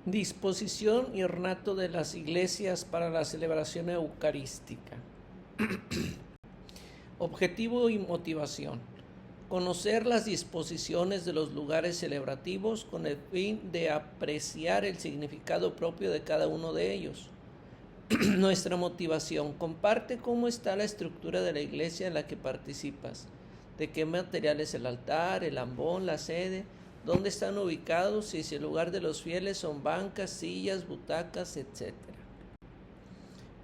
Disposición y ornato de las iglesias para la celebración eucarística. Objetivo y motivación. Conocer las disposiciones de los lugares celebrativos con el fin de apreciar el significado propio de cada uno de ellos. Nuestra motivación. Comparte cómo está la estructura de la iglesia en la que participas. De qué material es el altar, el ambón, la sede, dónde están ubicados y si el lugar de los fieles son bancas, sillas, butacas, etc.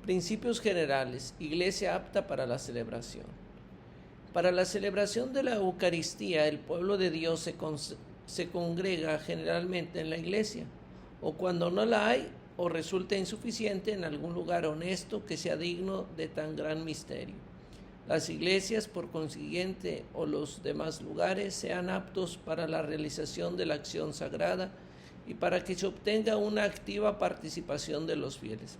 Principios generales. Iglesia apta para la celebración. Para la celebración de la Eucaristía, el pueblo de Dios se congrega generalmente en la iglesia, o cuando no la hay, o resulta insuficiente, en algún lugar honesto que sea digno de tan gran misterio. Las iglesias, por consiguiente, o los demás lugares, sean aptos para la realización de la acción sagrada y para que se obtenga una activa participación de los fieles.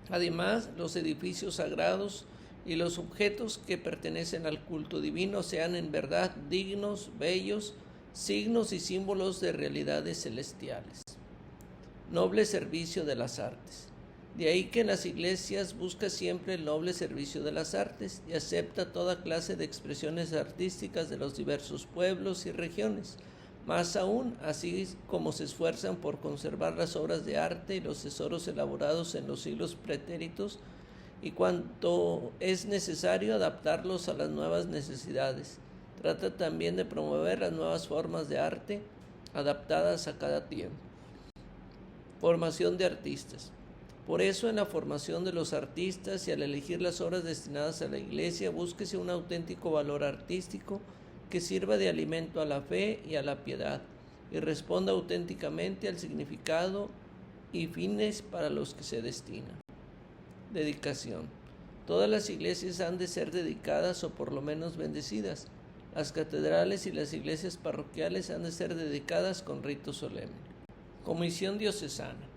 Además, los edificios sagrados y los objetos que pertenecen al culto divino sean en verdad dignos, bellos, signos y símbolos de realidades celestiales. Noble servicio de las artes. De ahí que en las iglesias busca siempre el noble servicio de las artes y acepta toda clase de expresiones artísticas de los diversos pueblos y regiones. Más aún, así como se esfuerzan por conservar las obras de arte y los tesoros elaborados en los siglos pretéritos, y cuanto es necesario adaptarlos a las nuevas necesidades. Trata también de promover las nuevas formas de arte adaptadas a cada tiempo. Formación de artistas. Por eso, en la formación de los artistas y al elegir las obras destinadas a la iglesia, búsquese un auténtico valor artístico que sirva de alimento a la fe y a la piedad y responda auténticamente al significado y fines para los que se destina. Dedicación. Todas las iglesias han de ser dedicadas o por lo menos bendecidas. Las catedrales y las iglesias parroquiales han de ser dedicadas con rito solemne. Comisión diocesana.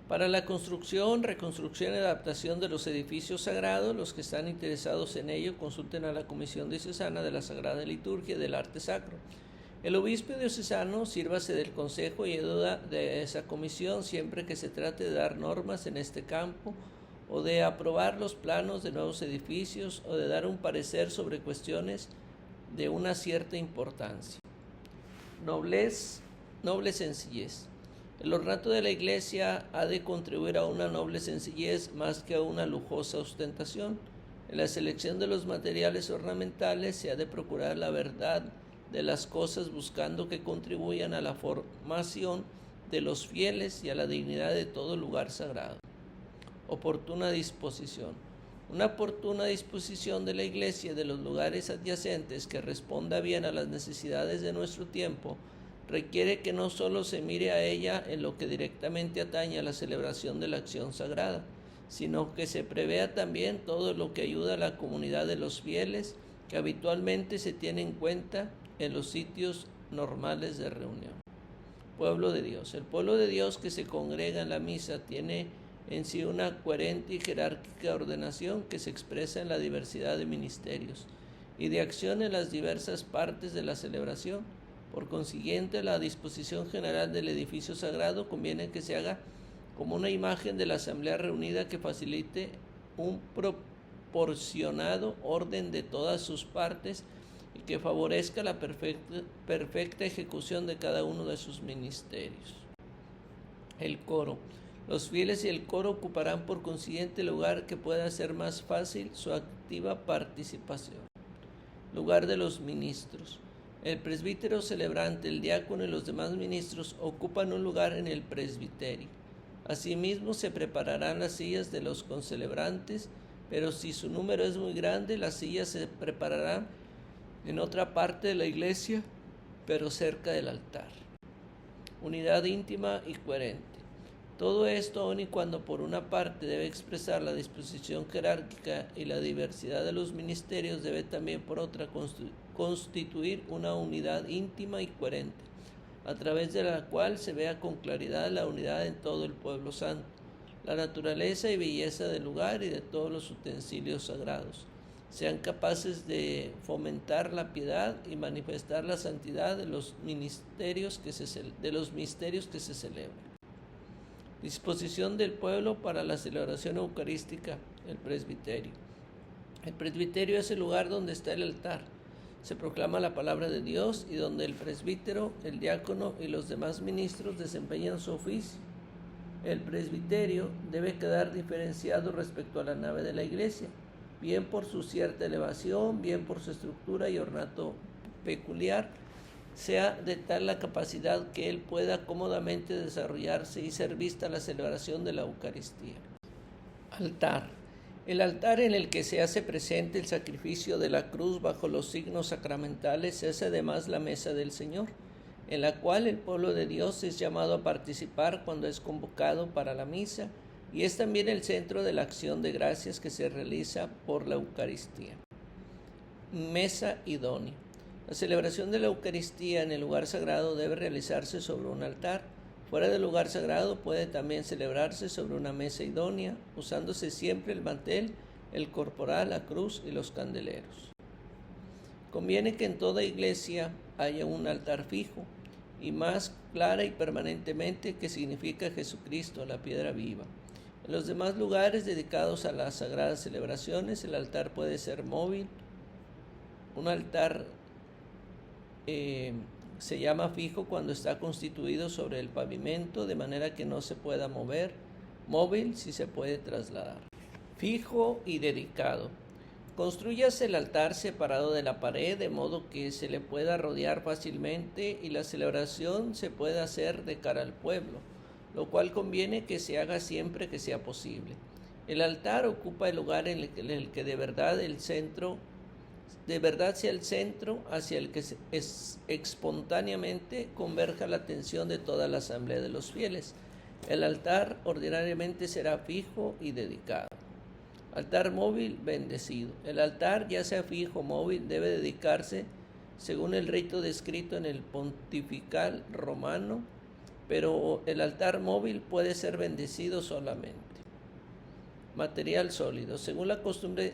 Para la construcción, reconstrucción y adaptación de los edificios sagrados, los que están interesados en ello consulten a la Comisión Diocesana de la Sagrada Liturgia y del Arte Sacro. El obispo diocesano sírvase del consejo y ayuda de esa comisión siempre que se trate de dar normas en este campo o de aprobar los planos de nuevos edificios o de dar un parecer sobre cuestiones de una cierta importancia. Noble sencillez. El ornato de la iglesia ha de contribuir a una noble sencillez más que a una lujosa ostentación. En la selección de los materiales ornamentales se ha de procurar la verdad de las cosas buscando que contribuyan a la formación de los fieles y a la dignidad de todo lugar sagrado. Oportuna disposición. Una oportuna disposición de la iglesia y de los lugares adyacentes que responda bien a las necesidades de nuestro tiempo requiere que no solo se mire a ella en lo que directamente atañe a la celebración de la acción sagrada, sino que se prevea también todo lo que ayuda a la comunidad de los fieles que habitualmente se tiene en cuenta en los sitios normales de reunión. Pueblo de Dios. El pueblo de Dios que se congrega en la misa tiene en sí una coherente y jerárquica ordenación que se expresa en la diversidad de ministerios y de acción en las diversas partes de la celebración. Por consiguiente, la disposición general del edificio sagrado conviene que se haga como una imagen de la asamblea reunida que facilite un proporcionado orden de todas sus partes y que favorezca la perfecta ejecución de cada uno de sus ministerios. El coro. Los fieles y el coro ocuparán por consiguiente el lugar que pueda hacer más fácil su activa participación. Lugar de los ministros. El presbítero celebrante, el diácono y los demás ministros ocupan un lugar en el presbiterio. Asimismo, se prepararán las sillas de los concelebrantes, pero si su número es muy grande, las sillas se prepararán en otra parte de la iglesia, pero cerca del altar. Unidad íntima y coherente. Todo esto, aun y cuando por una parte debe expresar la disposición jerárquica y la diversidad de los ministerios, debe también por otra constituir una unidad íntima y coherente, a través de la cual se vea con claridad la unidad en todo el pueblo santo, la naturaleza y belleza del lugar y de todos los utensilios sagrados, sean capaces de fomentar la piedad y manifestar la santidad de los misterios que se celebran. Disposición del pueblo para la celebración eucarística, el presbiterio. El presbiterio es el lugar donde está el altar. Se proclama la palabra de Dios y donde el presbítero, el diácono y los demás ministros desempeñan su oficio. El presbiterio debe quedar diferenciado respecto a la nave de la iglesia, bien por su cierta elevación, bien por su estructura y ornato peculiar, sea de tal la capacidad que él pueda cómodamente desarrollarse y ser vista la celebración de la Eucaristía. Altar. El altar en el que se hace presente el sacrificio de la cruz bajo los signos sacramentales es además la mesa del Señor, en la cual el pueblo de Dios es llamado a participar cuando es convocado para la misa, y es también el centro de la acción de gracias que se realiza por la Eucaristía. Mesa idónea. La celebración de la Eucaristía en el lugar sagrado debe realizarse sobre un altar. Fuera del lugar sagrado puede también celebrarse sobre una mesa idónea, usándose siempre el mantel, el corporal, la cruz y los candeleros. Conviene que en toda iglesia haya un altar fijo, y más clara y permanentemente, que significa Jesucristo, la piedra viva. En los demás lugares dedicados a las sagradas celebraciones, el altar puede ser móvil. Un altar se llama fijo cuando está constituido sobre el pavimento, de manera que no se pueda mover. Móvil si se puede trasladar. Fijo y dedicado. Constrúyase el altar separado de la pared, de modo que se le pueda rodear fácilmente y la celebración se pueda hacer de cara al pueblo, lo cual conviene que se haga siempre que sea posible. El altar ocupa el lugar en el que de verdad sea el centro hacia el que espontáneamente converja la atención de toda la asamblea de los fieles. El altar ordinariamente será fijo y dedicado. Altar móvil, bendecido. El altar, ya sea fijo o móvil, debe dedicarse según el rito descrito en el Pontifical Romano, pero el altar móvil puede ser bendecido solamente. Material sólido. Según la costumbre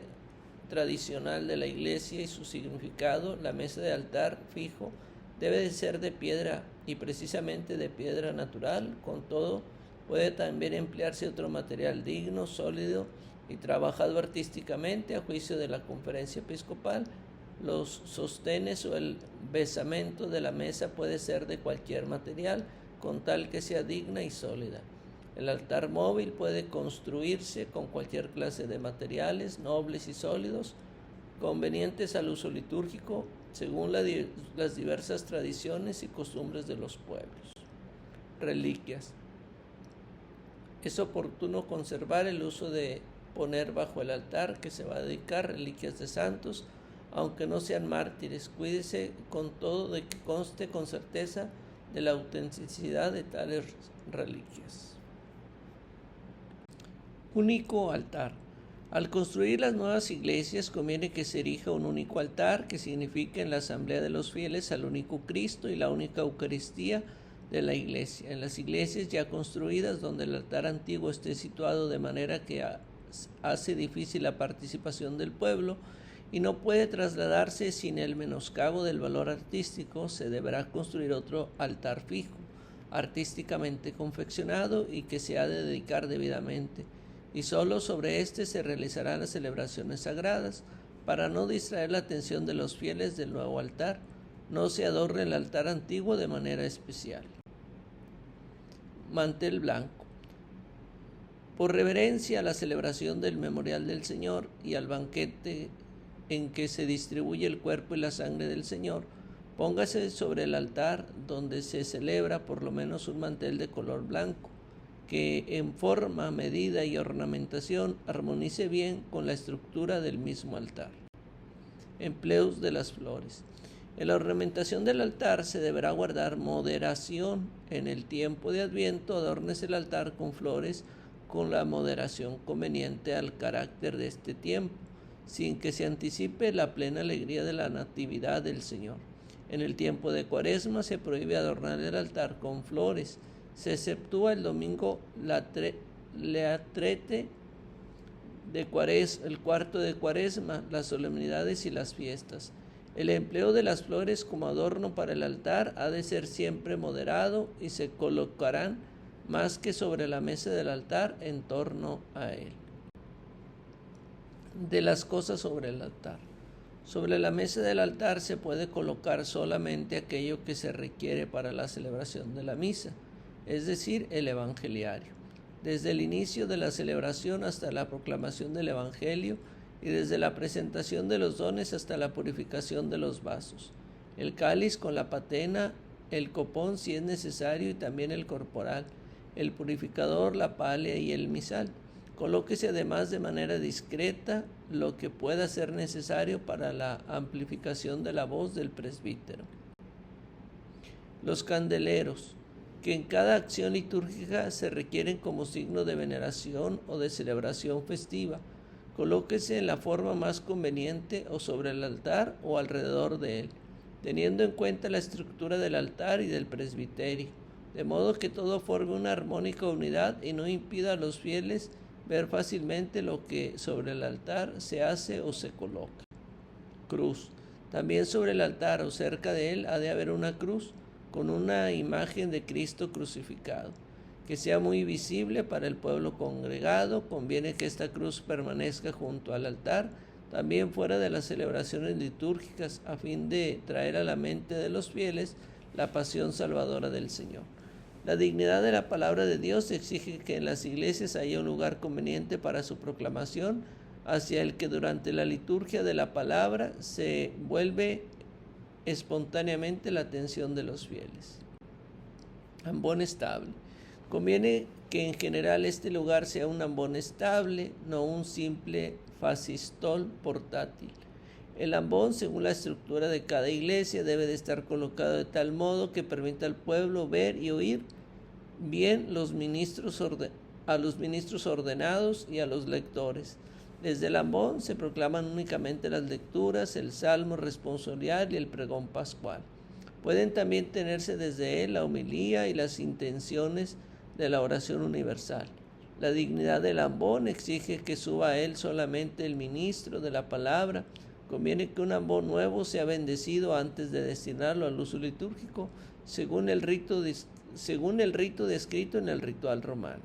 tradicional de la Iglesia y su significado, la mesa de altar fijo debe de ser de piedra, y precisamente de piedra natural. Con todo, puede también emplearse otro material digno, sólido y trabajado artísticamente a juicio de la Conferencia Episcopal. Los sostenes o el basamento de la mesa puede ser de cualquier material, con tal que sea digna y sólida. El altar móvil puede construirse con cualquier clase de materiales nobles y sólidos, convenientes al uso litúrgico, según las diversas tradiciones y costumbres de los pueblos. Reliquias. Es oportuno conservar el uso de poner bajo el altar que se va a dedicar reliquias de santos, aunque no sean mártires. Cuídese con todo de que conste con certeza de la autenticidad de tales reliquias. Único altar. Al construir las nuevas iglesias conviene que se erija un único altar, que significa en la asamblea de los fieles al único Cristo y la única Eucaristía de la iglesia. En las iglesias ya construidas, donde el altar antiguo esté situado de manera que hace difícil la participación del pueblo y no puede trasladarse sin el menoscabo del valor artístico, se deberá construir otro altar fijo, artísticamente confeccionado y que se ha de dedicar debidamente, y solo sobre éste se realizarán las celebraciones sagradas. Para no distraer la atención de los fieles del nuevo altar, no se adorne el altar antiguo de manera especial. Mantel blanco. Por reverencia a la celebración del memorial del Señor y al banquete en que se distribuye el cuerpo y la sangre del Señor, póngase sobre el altar donde se celebra por lo menos un mantel de color blanco, que en forma, medida y ornamentación armonice bien con la estructura del mismo altar. Empleos de las flores. En la ornamentación del altar se deberá guardar moderación. En el tiempo de Adviento adórnese el altar con flores con la moderación conveniente al carácter de este tiempo, sin que se anticipe la plena alegría de la natividad del Señor. En el tiempo de Cuaresma se prohíbe adornar el altar con flores. Se exceptúa el domingo Leatrete de Cuaresma, el cuarto de Cuaresma, las solemnidades y las fiestas. El empleo de las flores como adorno para el altar ha de ser siempre moderado y se colocarán más que sobre la mesa del altar en torno a él. De las cosas sobre el altar. Sobre la mesa del altar se puede colocar solamente aquello que se requiere para la celebración de la misa, es decir, el evangeliario. Desde el inicio de la celebración hasta la proclamación del evangelio y desde la presentación de los dones hasta la purificación de los vasos. El cáliz con la patena, el copón si es necesario y también el corporal, el purificador, la palia y el misal. Colóquese además de manera discreta lo que pueda ser necesario para la amplificación de la voz del presbítero. Los candeleros, que en cada acción litúrgica se requieren como signo de veneración o de celebración festiva, colóquese en la forma más conveniente o sobre el altar o alrededor de él, teniendo en cuenta la estructura del altar y del presbiterio, de modo que todo forme una armónica unidad y no impida a los fieles ver fácilmente lo que sobre el altar se hace o se coloca. Cruz. También sobre el altar o cerca de él ha de haber una cruz con una imagen de Cristo crucificado, que sea muy visible para el pueblo congregado. Conviene que esta cruz permanezca junto al altar, también fuera de las celebraciones litúrgicas, a fin de traer a la mente de los fieles la pasión salvadora del Señor. La dignidad de la palabra de Dios exige que en las iglesias haya un lugar conveniente para su proclamación, hacia el que durante la liturgia de la palabra se vuelve espontáneamente la atención de los fieles. Ambón estable. Conviene que en general este lugar sea un ambón estable, no un simple facistol portátil. El ambón, según la estructura de cada iglesia, debe de estar colocado de tal modo que permita al pueblo ver y oír bien a los ministros ordenados y a los lectores. Desde el ambón se proclaman únicamente las lecturas, el salmo responsorial y el pregón pascual. Pueden también tenerse desde él la homilía y las intenciones de la oración universal. La dignidad del ambón exige que suba a él solamente el ministro de la palabra. Conviene que un ambón nuevo sea bendecido antes de destinarlo al uso litúrgico, según el rito descrito en el ritual romano.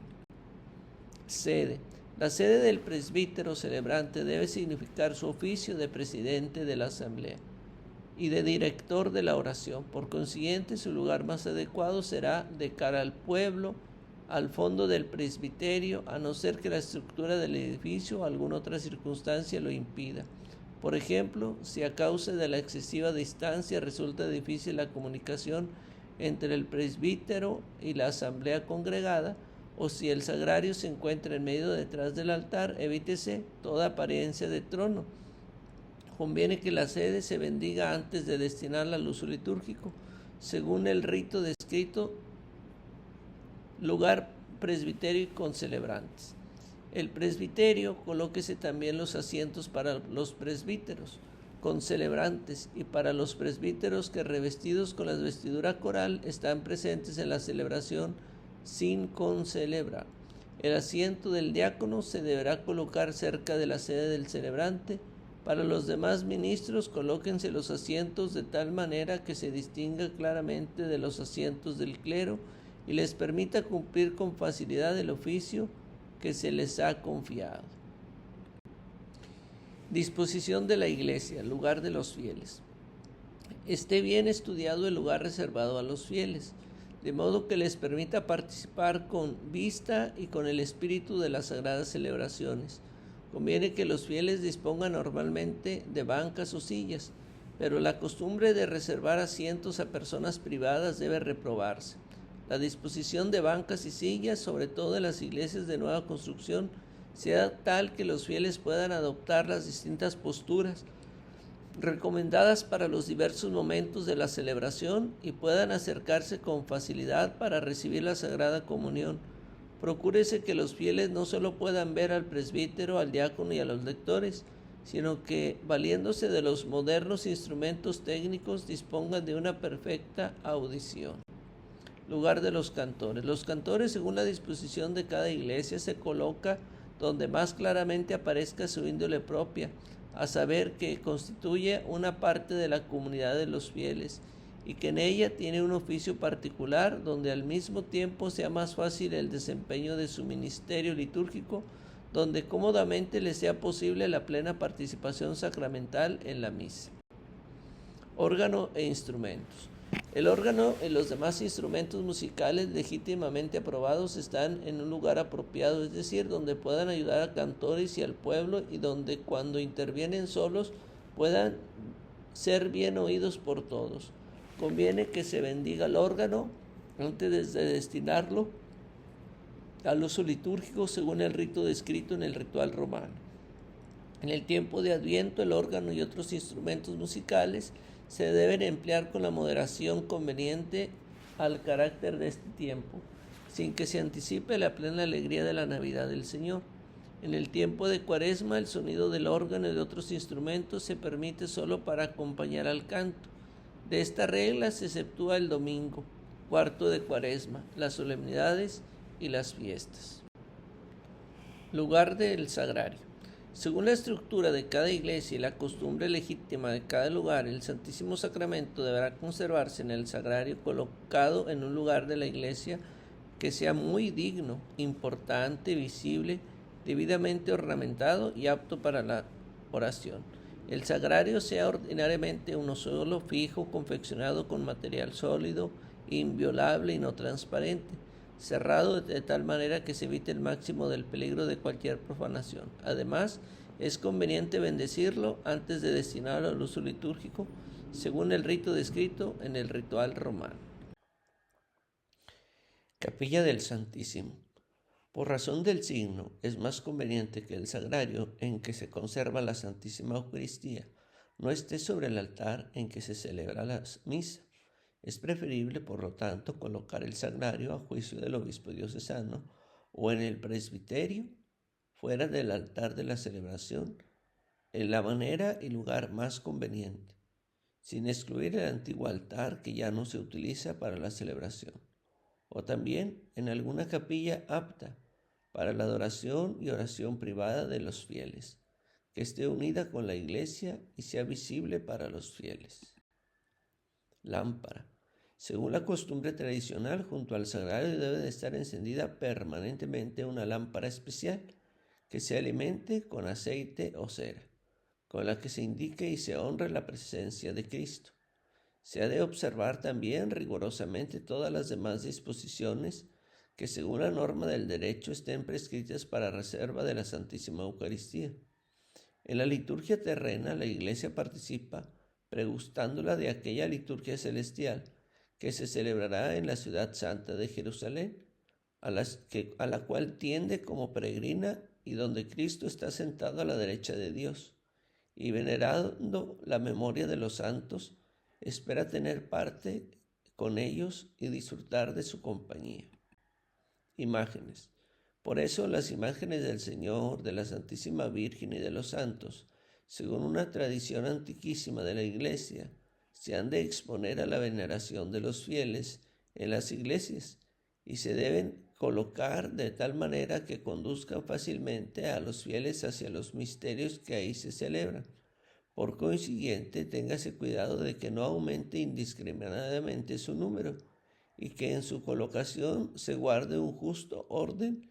Sede. La sede del presbítero celebrante debe significar su oficio de presidente de la asamblea y de director de la oración. Por consiguiente, su lugar más adecuado será de cara al pueblo, al fondo del presbiterio, a no ser que la estructura del edificio o alguna otra circunstancia lo impida. Por ejemplo, si a causa de la excesiva distancia resulta difícil la comunicación entre el presbítero y la asamblea congregada, o si el sagrario se encuentra en medio detrás del altar, evítese toda apariencia de trono. Conviene que la sede se bendiga antes de destinarla al uso litúrgico, según el rito descrito, lugar presbiterio y con celebrantes. El presbiterio, colóquese también los asientos para los presbíteros con celebrantes y para los presbíteros que revestidos con la vestidura coral están presentes en la celebración sin concelebrar. El asiento del diácono se deberá colocar cerca de la sede del celebrante. Para los demás ministros, colóquense los asientos de tal manera que se distinga claramente de los asientos del clero y les permita cumplir con facilidad el oficio que se les ha confiado. Disposición de la iglesia, lugar de los fieles. Esté bien estudiado el lugar reservado a los fieles, de modo que les permita participar con vista y con el espíritu de las sagradas celebraciones. Conviene que los fieles dispongan normalmente de bancas o sillas, pero la costumbre de reservar asientos a personas privadas debe reprobarse. La disposición de bancas y sillas, sobre todo en las iglesias de nueva construcción, sea tal que los fieles puedan adoptar las distintas posturas recomendadas para los diversos momentos de la celebración y puedan acercarse con facilidad para recibir la Sagrada Comunión. Procúrese que los fieles no solo puedan ver al presbítero, al diácono y a los lectores, sino que, valiéndose de los modernos instrumentos técnicos, dispongan de una perfecta audición. Lugar de los cantores. Los cantores, según la disposición de cada iglesia, se coloca donde más claramente aparezca su índole propia, a saber que constituye una parte de la comunidad de los fieles, y que en ella tiene un oficio particular donde al mismo tiempo sea más fácil el desempeño de su ministerio litúrgico, donde cómodamente le sea posible la plena participación sacramental en la misa. Órgano e instrumentos. El órgano y los demás instrumentos musicales legítimamente aprobados están en un lugar apropiado, es decir, donde puedan ayudar a cantores y al pueblo, y donde cuando intervienen solos puedan ser bien oídos por todos. Conviene que se bendiga el órgano antes de destinarlo al uso litúrgico según el rito descrito en el ritual romano. En el tiempo de Adviento, el órgano y otros instrumentos musicales se deben emplear con la moderación conveniente al carácter de este tiempo, sin que se anticipe la plena alegría de la Navidad del Señor. En el tiempo de Cuaresma, el sonido del órgano y de otros instrumentos se permite solo para acompañar al canto. De esta regla se exceptúa el domingo, cuarto de Cuaresma, las solemnidades y las fiestas. Lugar del sagrario. Según la estructura de cada iglesia y la costumbre legítima de cada lugar, el Santísimo Sacramento deberá conservarse en el sagrario colocado en un lugar de la iglesia que sea muy digno, importante, visible, debidamente ornamentado y apto para la oración. El sagrario sea ordinariamente uno solo, fijo, confeccionado con material sólido, inviolable y no transparente, cerrado de tal manera que se evite el máximo del peligro de cualquier profanación. Además, es conveniente bendecirlo antes de destinarlo al uso litúrgico, según el rito descrito en el ritual romano. Capilla del Santísimo. Por razón del signo, es más conveniente que el sagrario en que se conserva la Santísima Eucaristía no esté sobre el altar en que se celebra la misa. Es preferible, por lo tanto, colocar el sagrario a juicio del obispo diocesano o en el presbiterio, fuera del altar de la celebración, en la manera y lugar más conveniente, sin excluir el antiguo altar que ya no se utiliza para la celebración, o también en alguna capilla apta para la adoración y oración privada de los fieles, que esté unida con la iglesia y sea visible para los fieles. Lámpara. Según la costumbre tradicional, junto al sagrario debe de estar encendida permanentemente una lámpara especial que se alimente con aceite o cera, con la que se indique y se honre la presencia de Cristo. Se ha de observar también rigurosamente todas las demás disposiciones que según la norma del derecho estén prescritas para reserva de la Santísima Eucaristía. En la liturgia terrena, la Iglesia participa pregustándola de aquella liturgia celestial que se celebrará en la ciudad santa de Jerusalén, a la cual tiende como peregrina y donde Cristo está sentado a la derecha de Dios, y venerando la memoria de los santos, espera tener parte con ellos y disfrutar de su compañía. Imágenes. Por eso las imágenes del Señor, de la Santísima Virgen y de los santos, según una tradición antiquísima de la Iglesia, se han de exponer a la veneración de los fieles en las iglesias y se deben colocar de tal manera que conduzcan fácilmente a los fieles hacia los misterios que ahí se celebran. Por consiguiente, téngase cuidado de que no aumente indiscriminadamente su número y que en su colocación se guarde un justo orden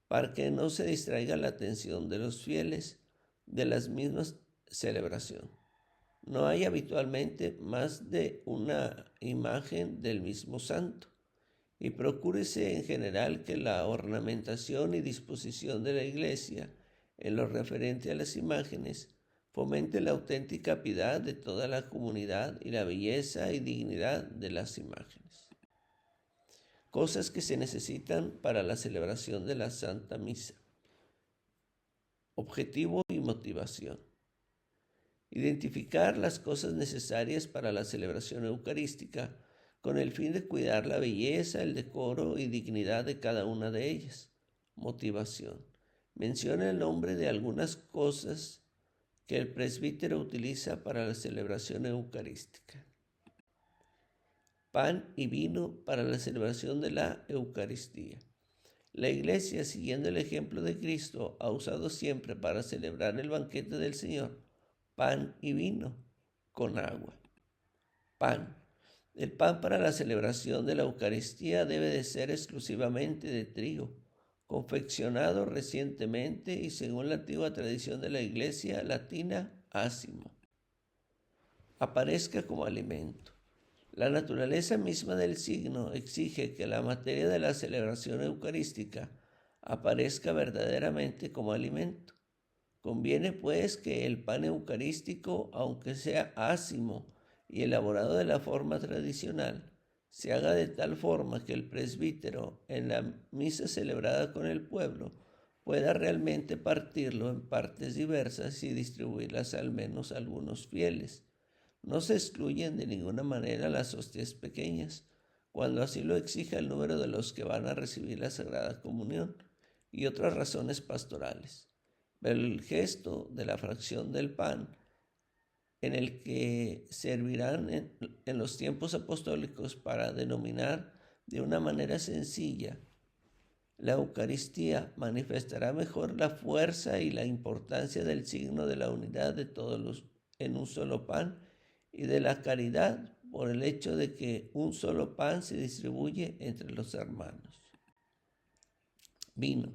para que no se distraiga la atención de los fieles de las mismas celebraciones. No hay habitualmente más de una imagen del mismo santo, y procúrese en general que la ornamentación y disposición de la iglesia en lo referente a las imágenes fomente la auténtica piedad de toda la comunidad y la belleza y dignidad de las imágenes. Cosas que se necesitan para la celebración de la Santa Misa. Objetivo y motivación. Identificar las cosas necesarias para la celebración eucarística con el fin de cuidar la belleza, el decoro y dignidad de cada una de ellas. Motivación. Menciona el nombre de algunas cosas que el presbítero utiliza para la celebración eucarística. Pan y vino para la celebración de la Eucaristía. La Iglesia, siguiendo el ejemplo de Cristo, ha usado siempre para celebrar el banquete del Señor pan y vino con agua. Pan. El pan para la celebración de la Eucaristía debe de ser exclusivamente de trigo, confeccionado recientemente y según la antigua tradición de la Iglesia latina, ácimo. Aparezca como alimento. La naturaleza misma del signo exige que la materia de la celebración eucarística aparezca verdaderamente como alimento. Conviene pues que el pan eucarístico, aunque sea ácimo y elaborado de la forma tradicional, se haga de tal forma que el presbítero, en la misa celebrada con el pueblo, pueda realmente partirlo en partes diversas y distribuirlas al menos a algunos fieles. No se excluyen de ninguna manera las hostias pequeñas, cuando así lo exija el número de los que van a recibir la Sagrada Comunión y otras razones pastorales. Pero el gesto de la fracción del pan, en el que servirán en los tiempos apostólicos para denominar de una manera sencilla la Eucaristía, manifestará mejor la fuerza y la importancia del signo de la unidad de todos en un solo pan y de la caridad por el hecho de que un solo pan se distribuye entre los hermanos. Vino.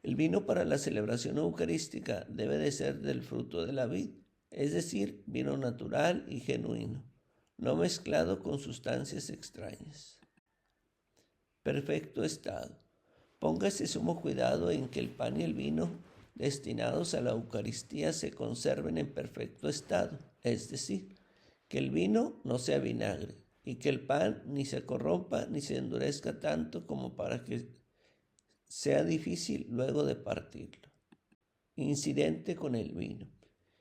El vino para la celebración eucarística debe de ser del fruto de la vid, es decir, vino natural y genuino, no mezclado con sustancias extrañas. Perfecto estado. Póngase sumo cuidado en que el pan y el vino destinados a la Eucaristía se conserven en perfecto estado, es decir, que el vino no sea vinagre y que el pan ni se corrompa ni se endurezca tanto como para que sea difícil luego de partirlo. Incidente con el vino.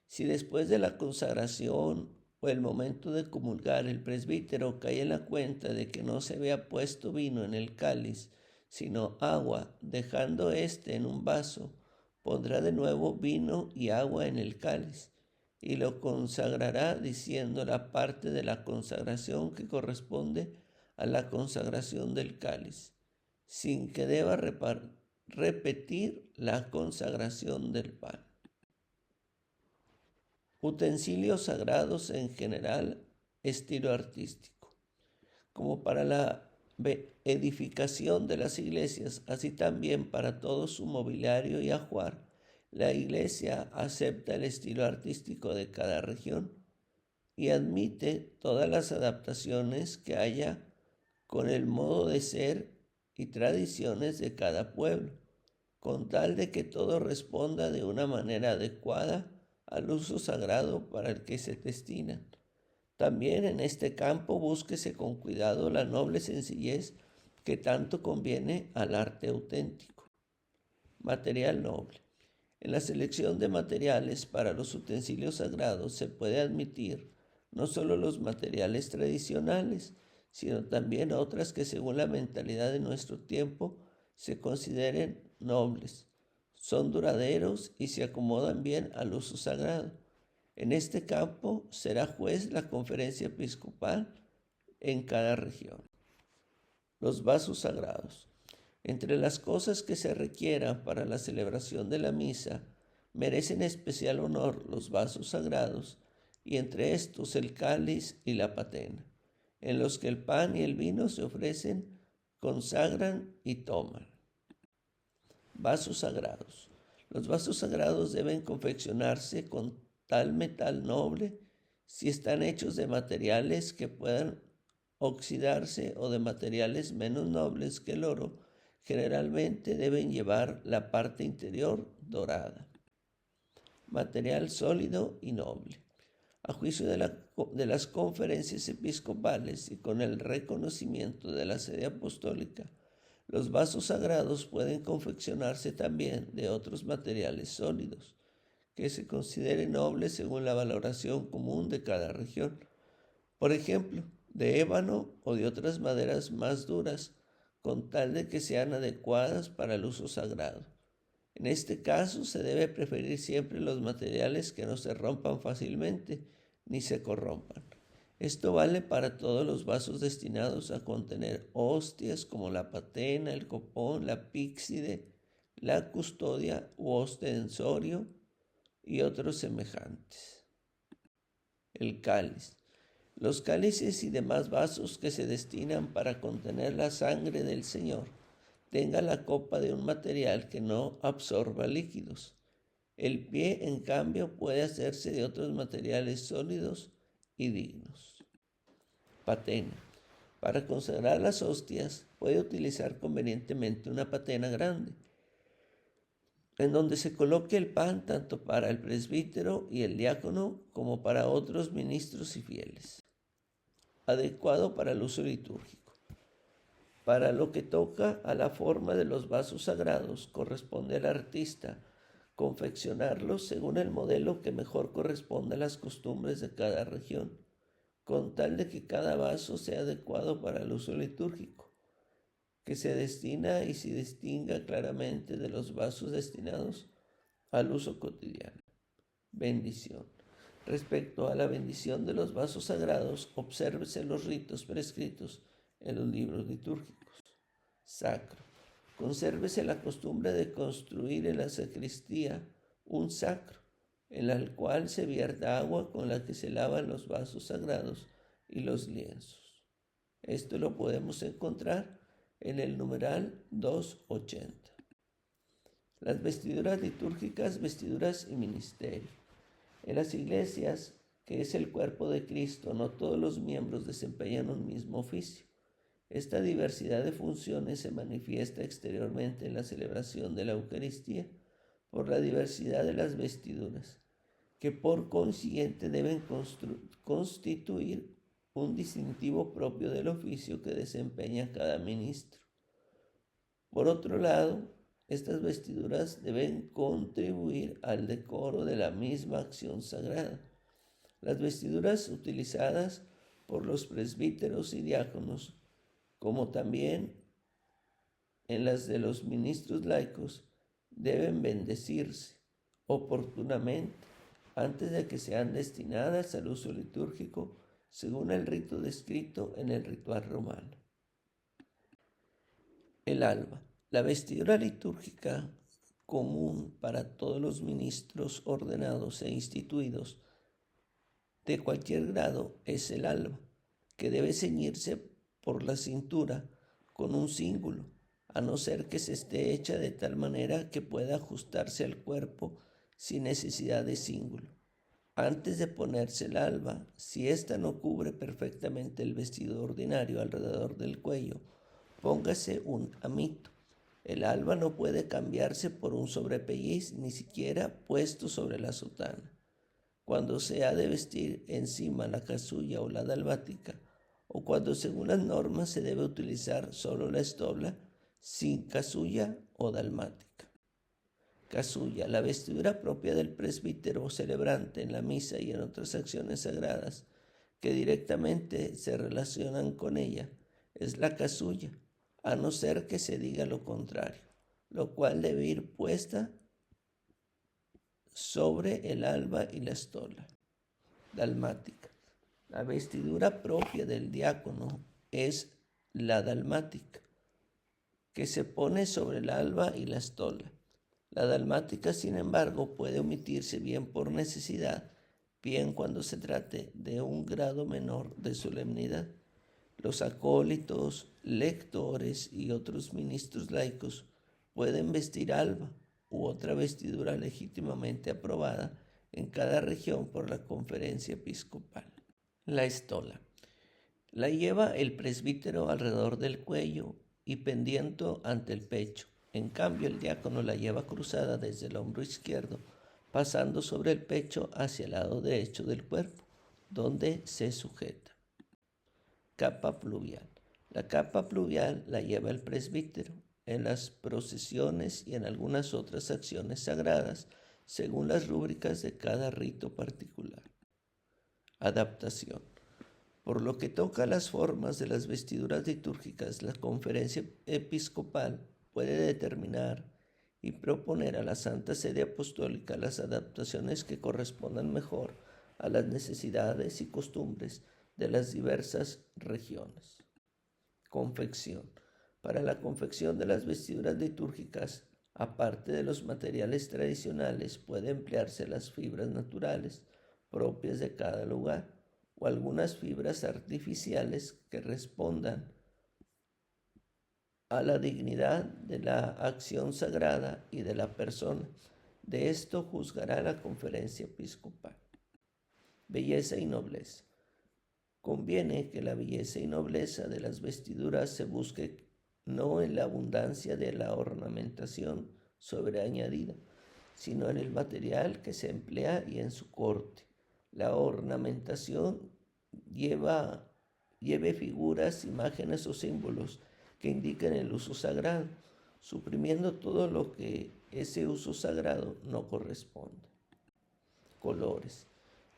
Si después de la consagración o el momento de comulgar el presbítero cae en la cuenta de que no se había puesto vino en el cáliz, sino agua, dejando éste en un vaso, pondrá de nuevo vino y agua en el cáliz, y lo consagrará diciendo la parte de la consagración que corresponde a la consagración del cáliz, sin que deba repetir la consagración del pan. Utensilios sagrados en general, estilo artístico. Como para la edificación de las iglesias, así también para todo su mobiliario y ajuar, la iglesia acepta el estilo artístico de cada región y admite todas las adaptaciones que haya con el modo de ser y tradiciones de cada pueblo, con tal de que todo responda de una manera adecuada al uso sagrado para el que se destina. También en este campo búsquese con cuidado la noble sencillez que tanto conviene al arte auténtico. Material noble. En la selección de materiales para los utensilios sagrados se puede admitir no solo los materiales tradicionales, sino también otras que según la mentalidad de nuestro tiempo se consideren nobles, son duraderos y se acomodan bien al uso sagrado. En este campo será juez la conferencia episcopal en cada región. Los vasos sagrados. Entre las cosas que se requieran para la celebración de la misa, merecen especial honor los vasos sagrados, y entre estos el cáliz y la patena, en los que el pan y el vino se ofrecen, consagran y toman. Vasos sagrados. Los vasos sagrados deben confeccionarse con tal metal noble si están hechos de materiales que puedan oxidarse o de materiales menos nobles que el oro. Generalmente deben llevar la parte interior dorada. Material sólido y noble. A juicio de las conferencias episcopales y con el reconocimiento de la sede apostólica, los vasos sagrados pueden confeccionarse también de otros materiales sólidos, que se consideren nobles según la valoración común de cada región. Por ejemplo, de ébano o de otras maderas más duras, con tal de que sean adecuadas para el uso sagrado. En este caso se debe preferir siempre los materiales que no se rompan fácilmente ni se corrompan. Esto vale para todos los vasos destinados a contener hostias como la patena, el copón, la píxide, la custodia u ostensorio y otros semejantes. El cáliz. Los cálices y demás vasos que se destinan para contener la sangre del Señor tengan la copa de un material que no absorba líquidos. El pie, en cambio, puede hacerse de otros materiales sólidos y dignos. Patena. Para consagrar las hostias, puede utilizar convenientemente una patena grande, en donde se coloque el pan tanto para el presbítero y el diácono como para otros ministros y fieles. Adecuado para el uso litúrgico. Para lo que toca a la forma de los vasos sagrados, corresponde al artista confeccionarlos según el modelo que mejor corresponda a las costumbres de cada región, con tal de que cada vaso sea adecuado para el uso litúrgico, que se destina y se distinga claramente de los vasos destinados al uso cotidiano. Bendición. Respecto a la bendición de los vasos sagrados, obsérvese los ritos prescritos en los libros litúrgicos. Sacro. Consérvese la costumbre de construir en la sacristía un sacro, en el cual se vierta agua con la que se lavan los vasos sagrados y los lienzos. Esto lo podemos encontrar en el numeral 280. Las vestiduras litúrgicas, vestiduras y ministerio. En las iglesias, que es el cuerpo de Cristo, no todos los miembros desempeñan un mismo oficio. Esta diversidad de funciones se manifiesta exteriormente en la celebración de la Eucaristía por la diversidad de las vestiduras, que por consiguiente deben constituir un distintivo propio del oficio que desempeña cada ministro. Por otro lado, estas vestiduras deben contribuir al decoro de la misma acción sagrada. Las vestiduras utilizadas por los presbíteros y diáconos, como también en las de los ministros laicos, deben bendecirse oportunamente antes de que sean destinadas al uso litúrgico según el rito descrito en el ritual romano. El alba. La vestidura litúrgica común para todos los ministros ordenados e instituidos de cualquier grado es el alba, que debe ceñirse por la cintura con un cíngulo, a no ser que se esté hecha de tal manera que pueda ajustarse al cuerpo sin necesidad de cíngulo. Antes de ponerse el alba, si ésta no cubre perfectamente el vestido ordinario alrededor del cuello, póngase un amito. El alba no puede cambiarse por un sobrepelliz, ni siquiera puesto sobre la sotana. Cuando se ha de vestir encima la casulla o la dalmática, o cuando según las normas se debe utilizar solo la estola, sin casulla o dalmática. Casulla, la vestidura propia del presbítero o celebrante en la misa y en otras acciones sagradas que directamente se relacionan con ella, es la casulla, a no ser que se diga lo contrario, lo cual debe ir puesta sobre el alba y la estola. Dalmática. La vestidura propia del diácono es la dalmática, que se pone sobre el alba y la estola. La dalmática, sin embargo, puede omitirse bien por necesidad, bien cuando se trate de un grado menor de solemnidad. Los acólitos, lectores y otros ministros laicos pueden vestir alba u otra vestidura legítimamente aprobada en cada región por la conferencia episcopal. La estola. La lleva el presbítero alrededor del cuello y pendiente ante el pecho. En cambio, el diácono la lleva cruzada desde el hombro izquierdo, pasando sobre el pecho hacia el lado derecho del cuerpo, donde se sujeta. Capa pluvial. La capa pluvial la lleva el presbítero en las procesiones y en algunas otras acciones sagradas, según las rúbricas de cada rito particular. Adaptación. Por lo que toca a las formas de las vestiduras litúrgicas, la conferencia episcopal puede determinar y proponer a la Santa Sede Apostólica las adaptaciones que correspondan mejor a las necesidades y costumbres de las diversas regiones. Confección. Para la confección de las vestiduras litúrgicas, aparte de los materiales tradicionales, puede emplearse las fibras naturales propias de cada lugar o algunas fibras artificiales que respondan a la dignidad de la acción sagrada y de la persona. De esto juzgará la conferencia episcopal. Belleza y nobleza. Conviene que la belleza y nobleza de las vestiduras se busque no en la abundancia de la ornamentación sobreañadida, sino en el material que se emplea y en su corte. La ornamentación lleve figuras, imágenes o símbolos que indiquen el uso sagrado, suprimiendo todo lo que ese uso sagrado no corresponde. Colores.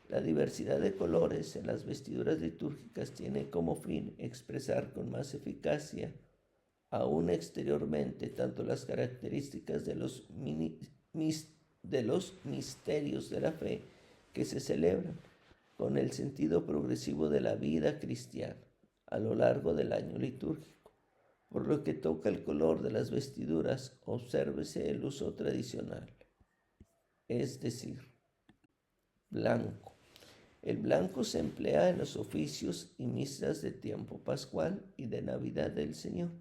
La diversidad de colores en las vestiduras litúrgicas tiene como fin expresar con más eficacia, aún exteriormente, tanto las características de los misterios de la fe que se celebran, con el sentido progresivo de la vida cristiana a lo largo del año litúrgico. Por lo que toca el color de las vestiduras, obsérvese el uso tradicional, es decir, blanco. El blanco se emplea en los oficios y misas de tiempo pascual y de Navidad del Señor.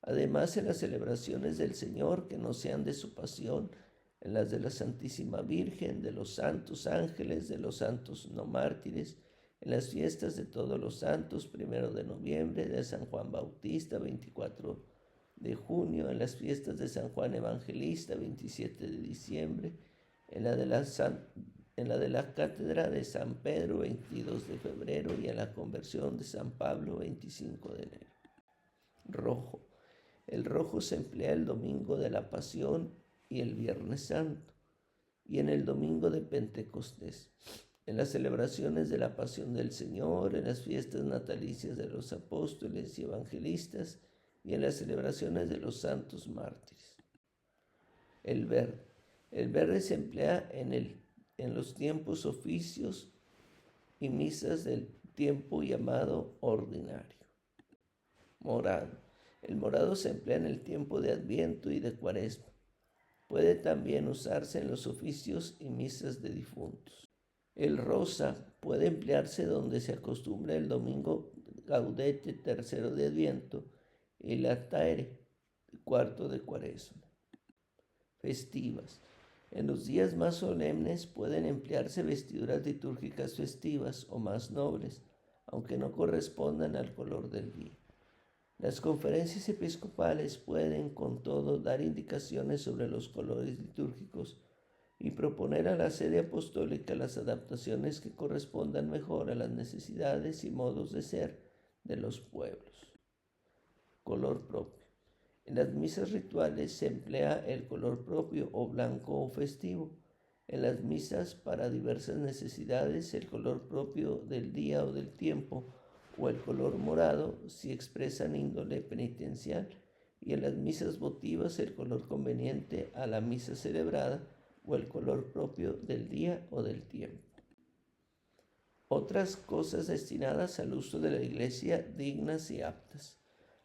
Además, en las celebraciones del Señor que no sean de su pasión, en las de la Santísima Virgen, de los santos ángeles, de los santos no mártires, en las fiestas de todos los santos, 1 de noviembre, de San Juan Bautista, 24 de junio, en las fiestas de San Juan Evangelista, 27 de diciembre, en la de la cátedra de San Pedro, 22 de febrero, y en la conversión de San Pablo, 25 de enero. Rojo. El rojo se emplea el domingo de la Pasión y el Viernes Santo, y en el domingo de Pentecostés, en las celebraciones de la Pasión del Señor, en las fiestas natalicias de los apóstoles y evangelistas, y en las celebraciones de los santos mártires. El verde. El verde se emplea en los tiempos, oficios y misas del tiempo llamado ordinario. Morado. El morado se emplea en el tiempo de Adviento y de Cuaresma. Puede también usarse en los oficios y misas de difuntos. El rosa puede emplearse donde se acostumbra el domingo Gaudete, tercero de Adviento, y Lataere, cuarto de Cuaresma. Festivas. En los días más solemnes pueden emplearse vestiduras litúrgicas festivas o más nobles, aunque no correspondan al color del día. Las conferencias episcopales pueden, con todo, dar indicaciones sobre los colores litúrgicos y proponer a la sede apostólica las adaptaciones que correspondan mejor a las necesidades y modos de ser de los pueblos. Color propio. En las misas rituales se emplea el color propio o blanco o festivo. En las misas para diversas necesidades el color propio del día o del tiempo o el color morado si expresan índole penitencial, y en las misas votivas el color conveniente a la misa celebrada o el color propio del día o del tiempo. Otras cosas destinadas al uso de la iglesia dignas y aptas.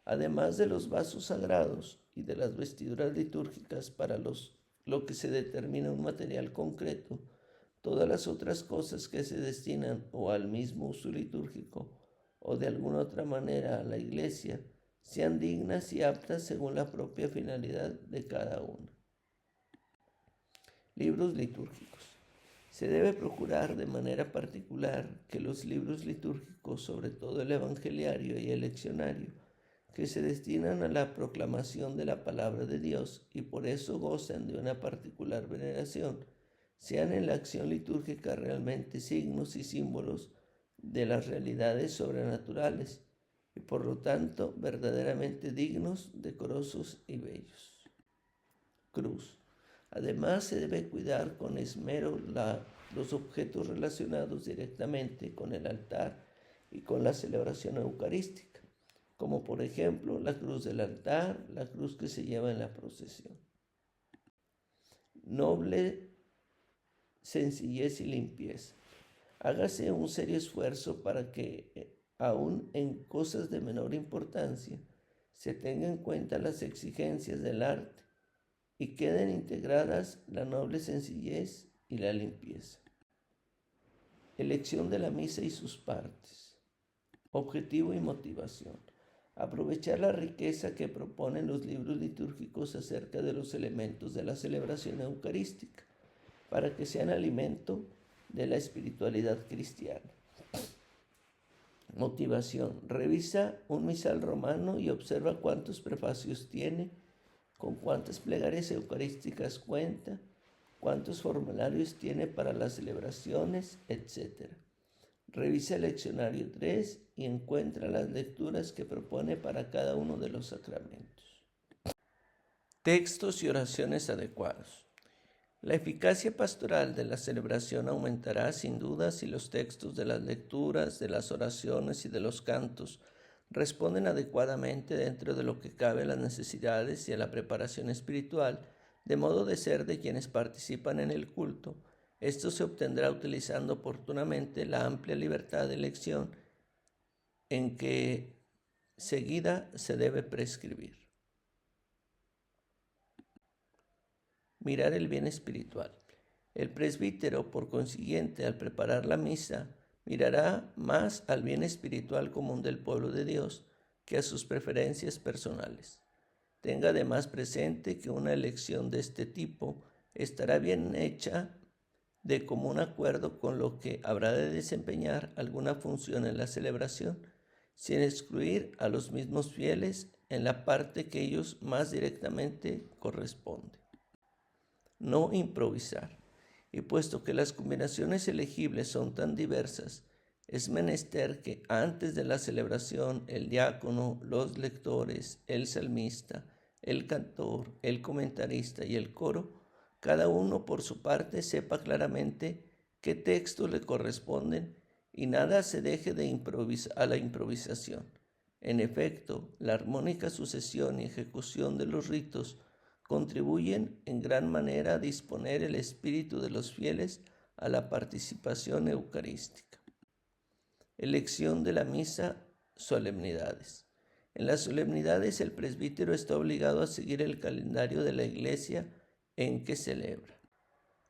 Además de los vasos sagrados y de las vestiduras litúrgicas para lo que se determina un material concreto, todas las otras cosas que se destinan o al mismo uso litúrgico o de alguna otra manera a la iglesia, sean dignas y aptas según la propia finalidad de cada una. Libros litúrgicos. Se debe procurar de manera particular que los libros litúrgicos, sobre todo el evangeliario y el leccionario, que se destinan a la proclamación de la palabra de Dios y por eso gozan de una particular veneración, sean en la acción litúrgica realmente signos y símbolos de las realidades sobrenaturales y por lo tanto verdaderamente dignos, decorosos y bellos. Cruz. Además se debe cuidar con esmero los objetos relacionados directamente con el altar y con la celebración eucarística, como por ejemplo la cruz del altar, la cruz que se lleva en la procesión. Noble sencillez y limpieza. Hágase un serio esfuerzo para que, aun en cosas de menor importancia, se tengan en cuenta las exigencias del arte y queden integradas la noble sencillez y la limpieza. Elección de la misa y sus partes. Objetivo y motivación. Aprovechar la riqueza que proponen los libros litúrgicos acerca de los elementos de la celebración eucarística, para que sean alimento de la espiritualidad cristiana. Motivación. Revisa un misal romano y observa cuántos prefacios tiene, con cuántas plegarias eucarísticas cuenta, cuántos formularios tiene para las celebraciones, etc. Revisa el leccionario 3 y encuentra las lecturas que propone para cada uno de los sacramentos. Textos y oraciones adecuados. La eficacia pastoral de la celebración aumentará sin duda si los textos de las lecturas, de las oraciones y de los cantos responden adecuadamente dentro de lo que cabe a las necesidades y a la preparación espiritual, de modo de ser de quienes participan en el culto. Esto se obtendrá utilizando oportunamente la amplia libertad de elección en que seguida se debe prescribir. Mirar el bien espiritual. El presbítero, por consiguiente, al preparar la misa, mirará más al bien espiritual común del pueblo de Dios que a sus preferencias personales. Tenga además presente que una elección de este tipo estará bien hecha de común acuerdo con lo que habrá de desempeñar alguna función en la celebración, sin excluir a los mismos fieles en la parte que ellos más directamente corresponde. No improvisar. Y puesto que las combinaciones elegibles son tan diversas, es menester que antes de la celebración el diácono, los lectores, el salmista, el cantor, el comentarista y el coro, cada uno por su parte sepa claramente qué textos le corresponden y nada se deje a la improvisación. En efecto, la armónica sucesión y ejecución de los ritos contribuyen en gran manera a disponer el espíritu de los fieles a la participación eucarística. Elección de la misa, solemnidades. En las solemnidades el presbítero está obligado a seguir el calendario de la iglesia en que celebra.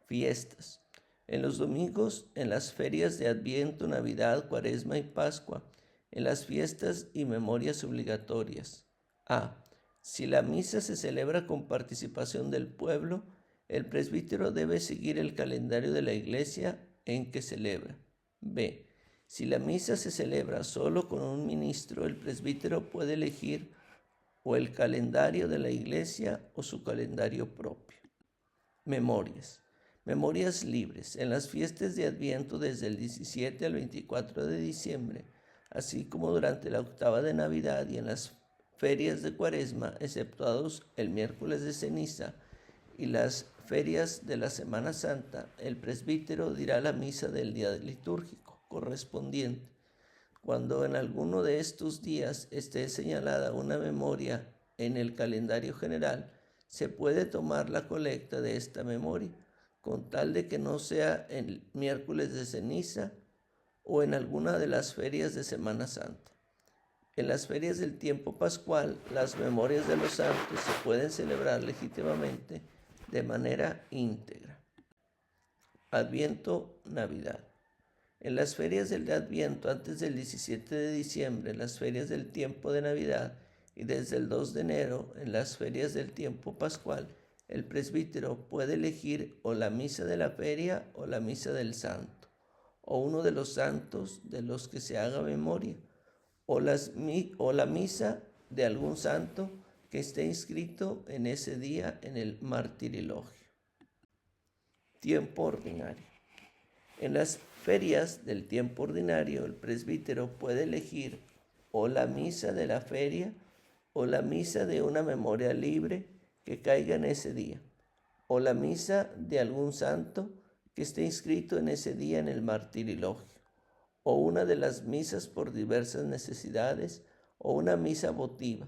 Fiestas. En los domingos, en las ferias de Adviento, Navidad, Cuaresma y Pascua, en las fiestas y memorias obligatorias. A. Si la misa se celebra con participación del pueblo, el presbítero debe seguir el calendario de la iglesia en que celebra. B. Si la misa se celebra solo con un ministro, el presbítero puede elegir o el calendario de la iglesia o su calendario propio. Memorias. Memorias libres. En las fiestas de Adviento desde el 17 al 24 de diciembre, así como durante la octava de Navidad y en las ferias de Cuaresma, exceptuados el miércoles de ceniza y las ferias de la Semana Santa, el presbítero dirá la misa del día litúrgico correspondiente. Cuando en alguno de estos días esté señalada una memoria en el calendario general, se puede tomar la colecta de esta memoria, con tal de que no sea el miércoles de ceniza o en alguna de las ferias de Semana Santa. En las ferias del tiempo pascual, las memorias de los santos se pueden celebrar legítimamente de manera íntegra. Adviento, Navidad. En las ferias del Adviento antes del 17 de diciembre, en las ferias del tiempo de Navidad y desde el 2 de enero, en las ferias del tiempo pascual, el presbítero puede elegir o la misa de la feria o la misa del santo, o uno de los santos de los que se haga memoria, o la misa de algún santo que esté inscrito en ese día en el martirilogio. Tiempo ordinario. En las ferias del tiempo ordinario, el presbítero puede elegir o la misa de la feria o la misa de una memoria libre que caiga en ese día, o la misa de algún santo que esté inscrito en ese día en el martirilogio, o una de las misas por diversas necesidades, o una misa votiva.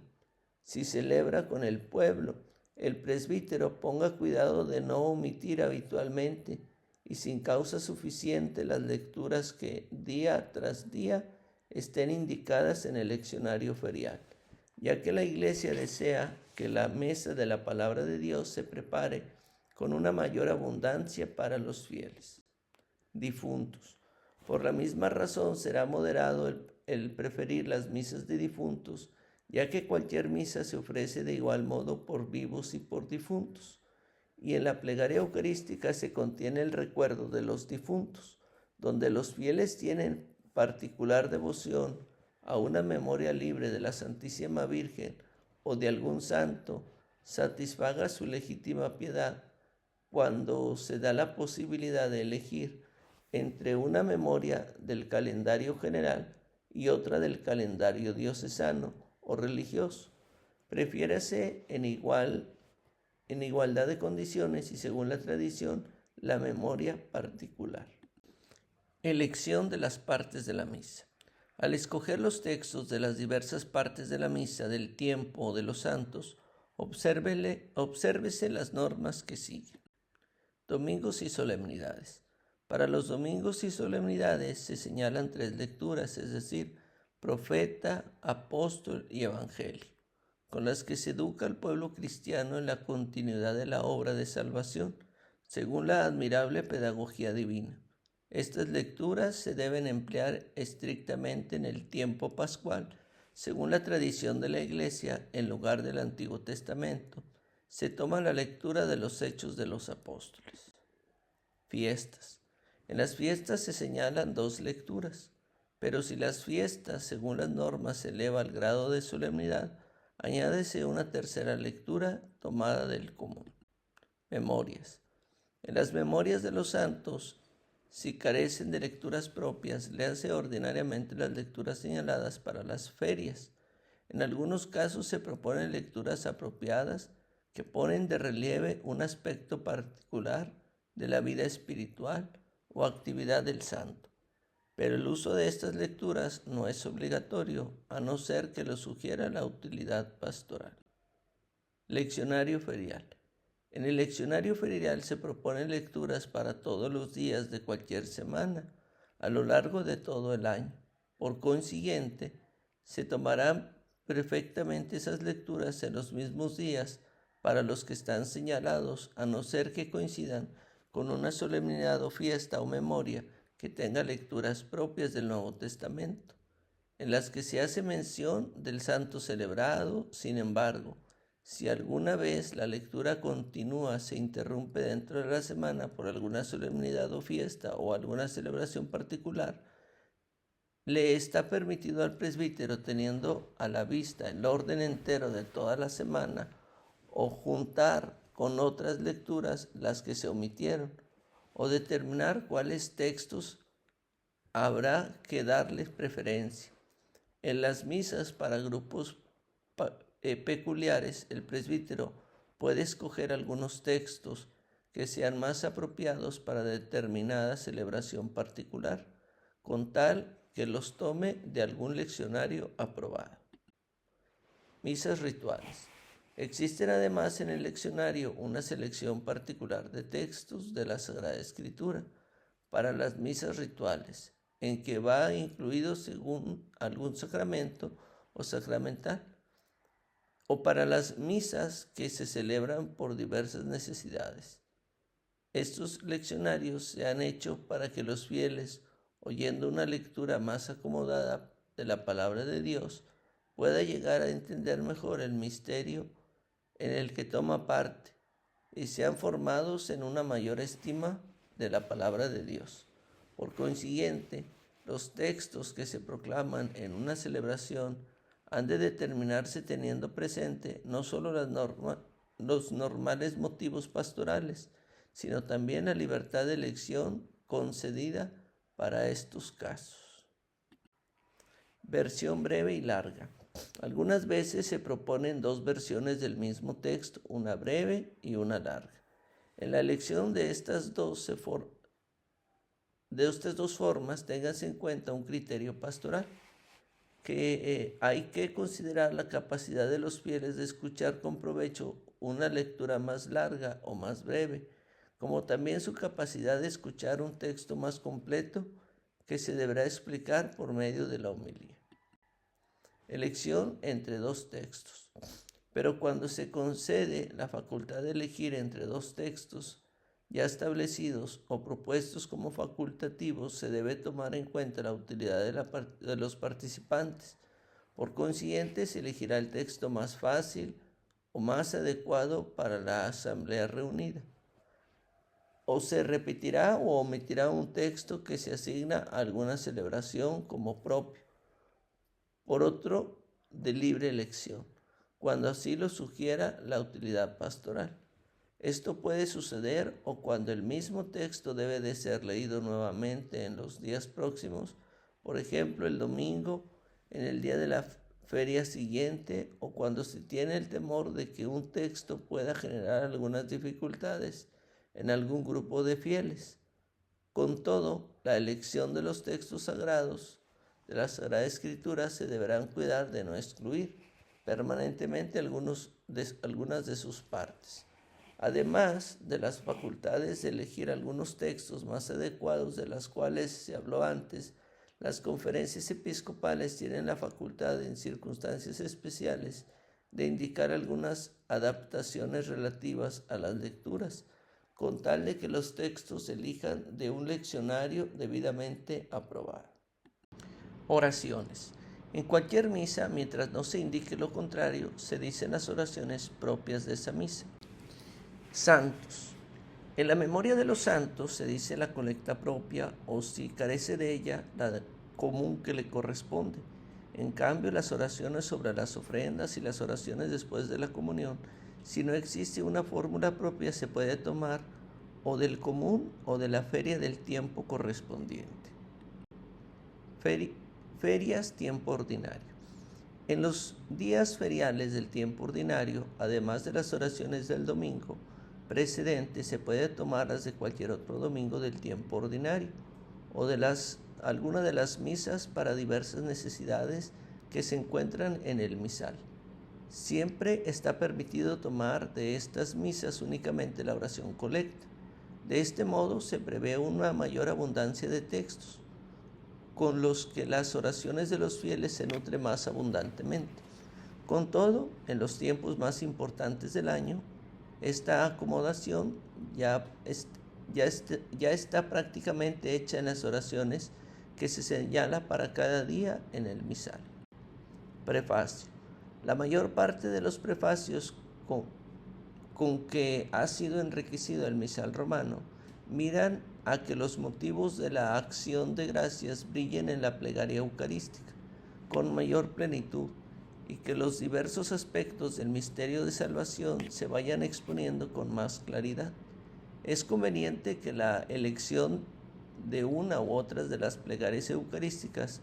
Si celebra con el pueblo, el presbítero ponga cuidado de no omitir habitualmente y sin causa suficiente las lecturas que día tras día estén indicadas en el leccionario ferial, ya que la Iglesia desea que la mesa de la palabra de Dios se prepare con una mayor abundancia para los fieles. Difuntos. Por la misma razón será moderado el preferir las misas de difuntos, ya que cualquier misa se ofrece de igual modo por vivos y por difuntos. Y en la plegaria eucarística se contiene el recuerdo de los difuntos, donde los fieles tienen particular devoción a una memoria libre de la Santísima Virgen o de algún santo, satisfaga su legítima piedad cuando se da la posibilidad de elegir entre una memoria del calendario general y otra del calendario diocesano o religioso. Prefiérase en igualdad de condiciones y según la tradición, la memoria particular. Elección de las partes de la misa. Al escoger los textos de las diversas partes de la misa, del tiempo o de los santos, obsérvese las normas que siguen. Domingos y solemnidades. Para los domingos y solemnidades se señalan 3 lecturas, es decir, profeta, apóstol y evangelio, con las que se educa al pueblo cristiano en la continuidad de la obra de salvación, según la admirable pedagogía divina. Estas lecturas se deben emplear estrictamente en el tiempo pascual, según la tradición de la Iglesia, en lugar del Antiguo Testamento. Se toma la lectura de los Hechos de los Apóstoles. Fiestas. En las fiestas se señalan 2 lecturas, pero si las fiestas, según las normas, se eleva al grado de solemnidad, añádese una tercera lectura tomada del común. Memorias. En las memorias de los santos, si carecen de lecturas propias, léanse ordinariamente las lecturas señaladas para las ferias. En algunos casos se proponen lecturas apropiadas que ponen de relieve un aspecto particular de la vida espiritual o actividad del santo. Pero el uso de estas lecturas no es obligatorio, a no ser que lo sugiera la utilidad pastoral. Leccionario ferial. En el leccionario ferial se proponen lecturas para todos los días de cualquier semana, a lo largo de todo el año. Por consiguiente, se tomarán perfectamente esas lecturas en los mismos días para los que están señalados, a no ser que coincidan con una solemnidad o fiesta o memoria que tenga lecturas propias del Nuevo Testamento, en las que se hace mención del santo celebrado. Sin embargo, si alguna vez la lectura continua se interrumpe dentro de la semana por alguna solemnidad o fiesta o alguna celebración particular, le está permitido al presbítero, teniendo a la vista el orden entero de toda la semana, o juntar con otras lecturas las que se omitieron, o determinar cuáles textos habrá que darles preferencia. En las misas para grupos peculiares, el presbítero puede escoger algunos textos que sean más apropiados para determinada celebración particular, con tal que los tome de algún leccionario aprobado. Misas rituales. Existen además en el leccionario una selección particular de textos de la Sagrada Escritura para las misas rituales, en que va incluido según algún sacramento o sacramental, o para las misas que se celebran por diversas necesidades. Estos leccionarios se han hecho para que los fieles, oyendo una lectura más acomodada de la palabra de Dios, pueda llegar a entender mejor el misterio en el que toma parte y sean formados en una mayor estima de la palabra de Dios. Por consiguiente, los textos que se proclaman en una celebración han de determinarse teniendo presente no solo los normales motivos pastorales, sino también la libertad de elección concedida para estos casos. Versión breve y larga. Algunas veces se proponen 2 versiones del mismo texto, una breve y una larga. En la elección de estas dos formas, téngase en cuenta un criterio pastoral, que hay que considerar la capacidad de los fieles de escuchar con provecho una lectura más larga o más breve, como también su capacidad de escuchar un texto más completo que se deberá explicar por medio de la homilía. Elección entre 2 textos. Pero cuando se concede la facultad de elegir entre 2 textos, ya establecidos o propuestos como facultativos, se debe tomar en cuenta la utilidad de los participantes. Por consiguiente, se elegirá el texto más fácil o más adecuado para la asamblea reunida. O se repetirá o omitirá un texto que se asigna a alguna celebración como propio, por otro de libre elección, cuando así lo sugiera la utilidad pastoral. Esto puede suceder o cuando el mismo texto debe de ser leído nuevamente en los días próximos, por ejemplo el domingo, en el día de la feria siguiente, o cuando se tiene el temor de que un texto pueda generar algunas dificultades en algún grupo de fieles. Con todo, la elección de los textos sagrados de la Sagrada Escritura se deberán cuidar de no excluir permanentemente algunas de sus partes. Además de las facultades de elegir algunos textos más adecuados de las cuales se habló antes, las conferencias episcopales tienen la facultad, en circunstancias especiales, de indicar algunas adaptaciones relativas a las lecturas, con tal de que los textos se elijan de un leccionario debidamente aprobado. Oraciones. En cualquier misa, mientras no se indique lo contrario, se dicen las oraciones propias de esa misa. Santos. En la memoria de los santos se dice la colecta propia o, si carece de ella, la común que le corresponde. En cambio, las oraciones sobre las ofrendas y las oraciones después de la comunión, si no existe una fórmula propia, se puede tomar o del común o de la feria del tiempo correspondiente. Ferias, tiempo ordinario. En los días feriales del tiempo ordinario, además de las oraciones del domingo precedente, se puede tomarlas de cualquier otro domingo del tiempo ordinario o de alguna de las misas para diversas necesidades que se encuentran en el misal. Siempre está permitido tomar de estas misas únicamente la oración colecta. De este modo se prevé una mayor abundancia de textos, con los que las oraciones de los fieles se nutren más abundantemente. Con todo, en los tiempos más importantes del año, esta acomodación ya está prácticamente hecha en las oraciones que se señala para cada día en el misal. Prefacio. La mayor parte de los prefacios con que ha sido enriquecido el misal romano miran a que los motivos de la acción de gracias brillen en la plegaria eucarística con mayor plenitud y que los diversos aspectos del misterio de salvación se vayan exponiendo con más claridad. Es conveniente que la elección de una u otras de las plegarias eucarísticas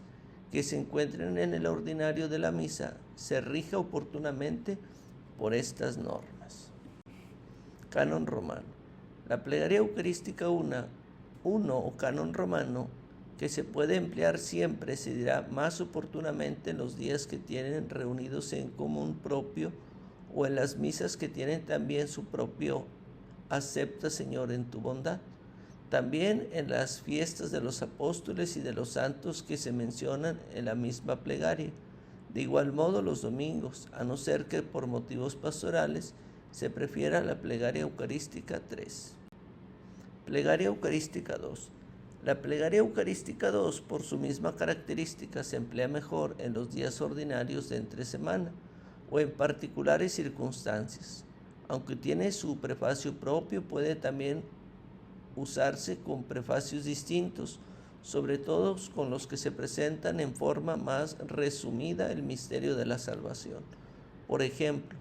que se encuentren en el ordinario de la misa se rija oportunamente por estas normas. Canon romano. La plegaria eucarística 1 o canon romano, que se puede emplear siempre, se dirá más oportunamente en los días que tienen reunidos en común propio o en las misas que tienen también su propio acepta, Señor, en tu bondad. También en las fiestas de los apóstoles y de los santos que se mencionan en la misma plegaria. De igual modo los domingos, a no ser que por motivos pastorales se prefiera la plegaria eucarística 3. Plegaria eucarística 2. La plegaria eucarística 2, por su misma característica, se emplea mejor en los días ordinarios de entre semana o en particulares circunstancias. Aunque tiene su prefacio propio, puede también usarse con prefacios distintos, sobre todo con los que se presentan en forma más resumida el misterio de la salvación. Por ejemplo,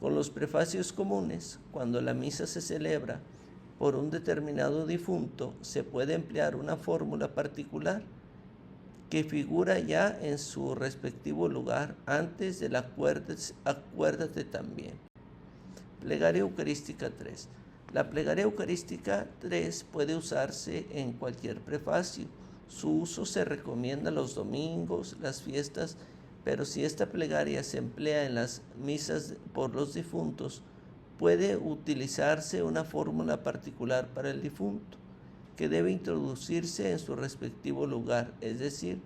con los prefacios comunes, cuando la misa se celebra por un determinado difunto, se puede emplear una fórmula particular que figura ya en su respectivo lugar antes del acuérdate también. Plegaria eucarística 3. La plegaria eucarística 3 puede usarse en cualquier prefacio. Su uso se recomienda los domingos, las fiestas, pero si esta plegaria se emplea en las misas por los difuntos, puede utilizarse una fórmula particular para el difunto, que debe introducirse en su respectivo lugar, es decir,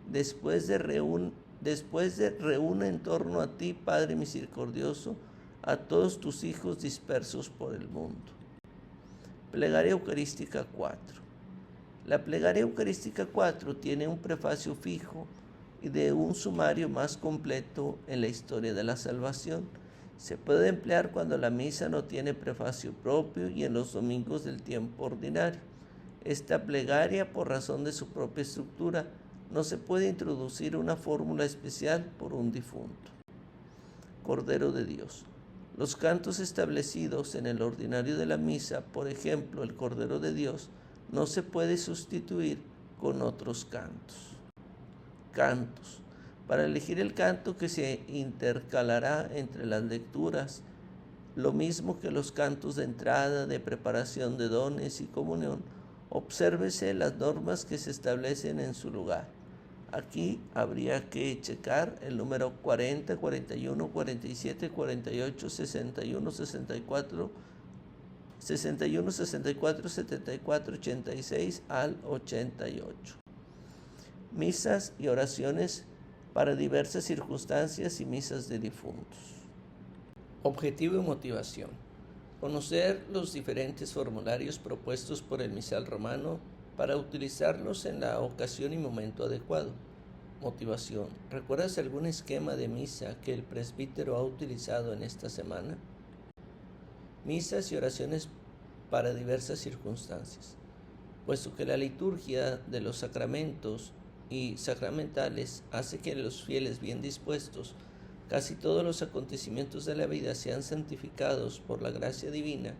después de reúne en torno a ti, Padre misericordioso, a todos tus hijos dispersos por el mundo. Plegaria Eucarística 4. La Plegaria Eucarística 4 tiene un prefacio fijo y de un sumario más completo en la historia de la salvación. Se puede emplear cuando la misa no tiene prefacio propio y en los domingos del tiempo ordinario. Esta plegaria, por razón de su propia estructura, no se puede introducir una fórmula especial por un difunto. Cordero de Dios. Los cantos establecidos en el ordinario de la misa, por ejemplo, el Cordero de Dios, no se puede sustituir con otros cantos. Cantos. Para elegir el canto que se intercalará entre las lecturas, lo mismo que los cantos de entrada, de preparación de dones y comunión, obsérvese las normas que se establecen en su lugar. Aquí habría que checar el número 40, 41, 47, 48, 61, 64, 61, 64, 74, 86 al 88. Misas y oraciones para diversas circunstancias y misas de difuntos. Objetivo y motivación. Conocer los diferentes formularios propuestos por el misal romano para utilizarlos en la ocasión y momento adecuado. Motivación. ¿Recuerdas algún esquema de misa que el presbítero ha utilizado en esta semana? Misas y oraciones para diversas circunstancias. Puesto que la liturgia de los sacramentos y sacramentales hace que los fieles bien dispuestos casi todos los acontecimientos de la vida sean santificados por la gracia divina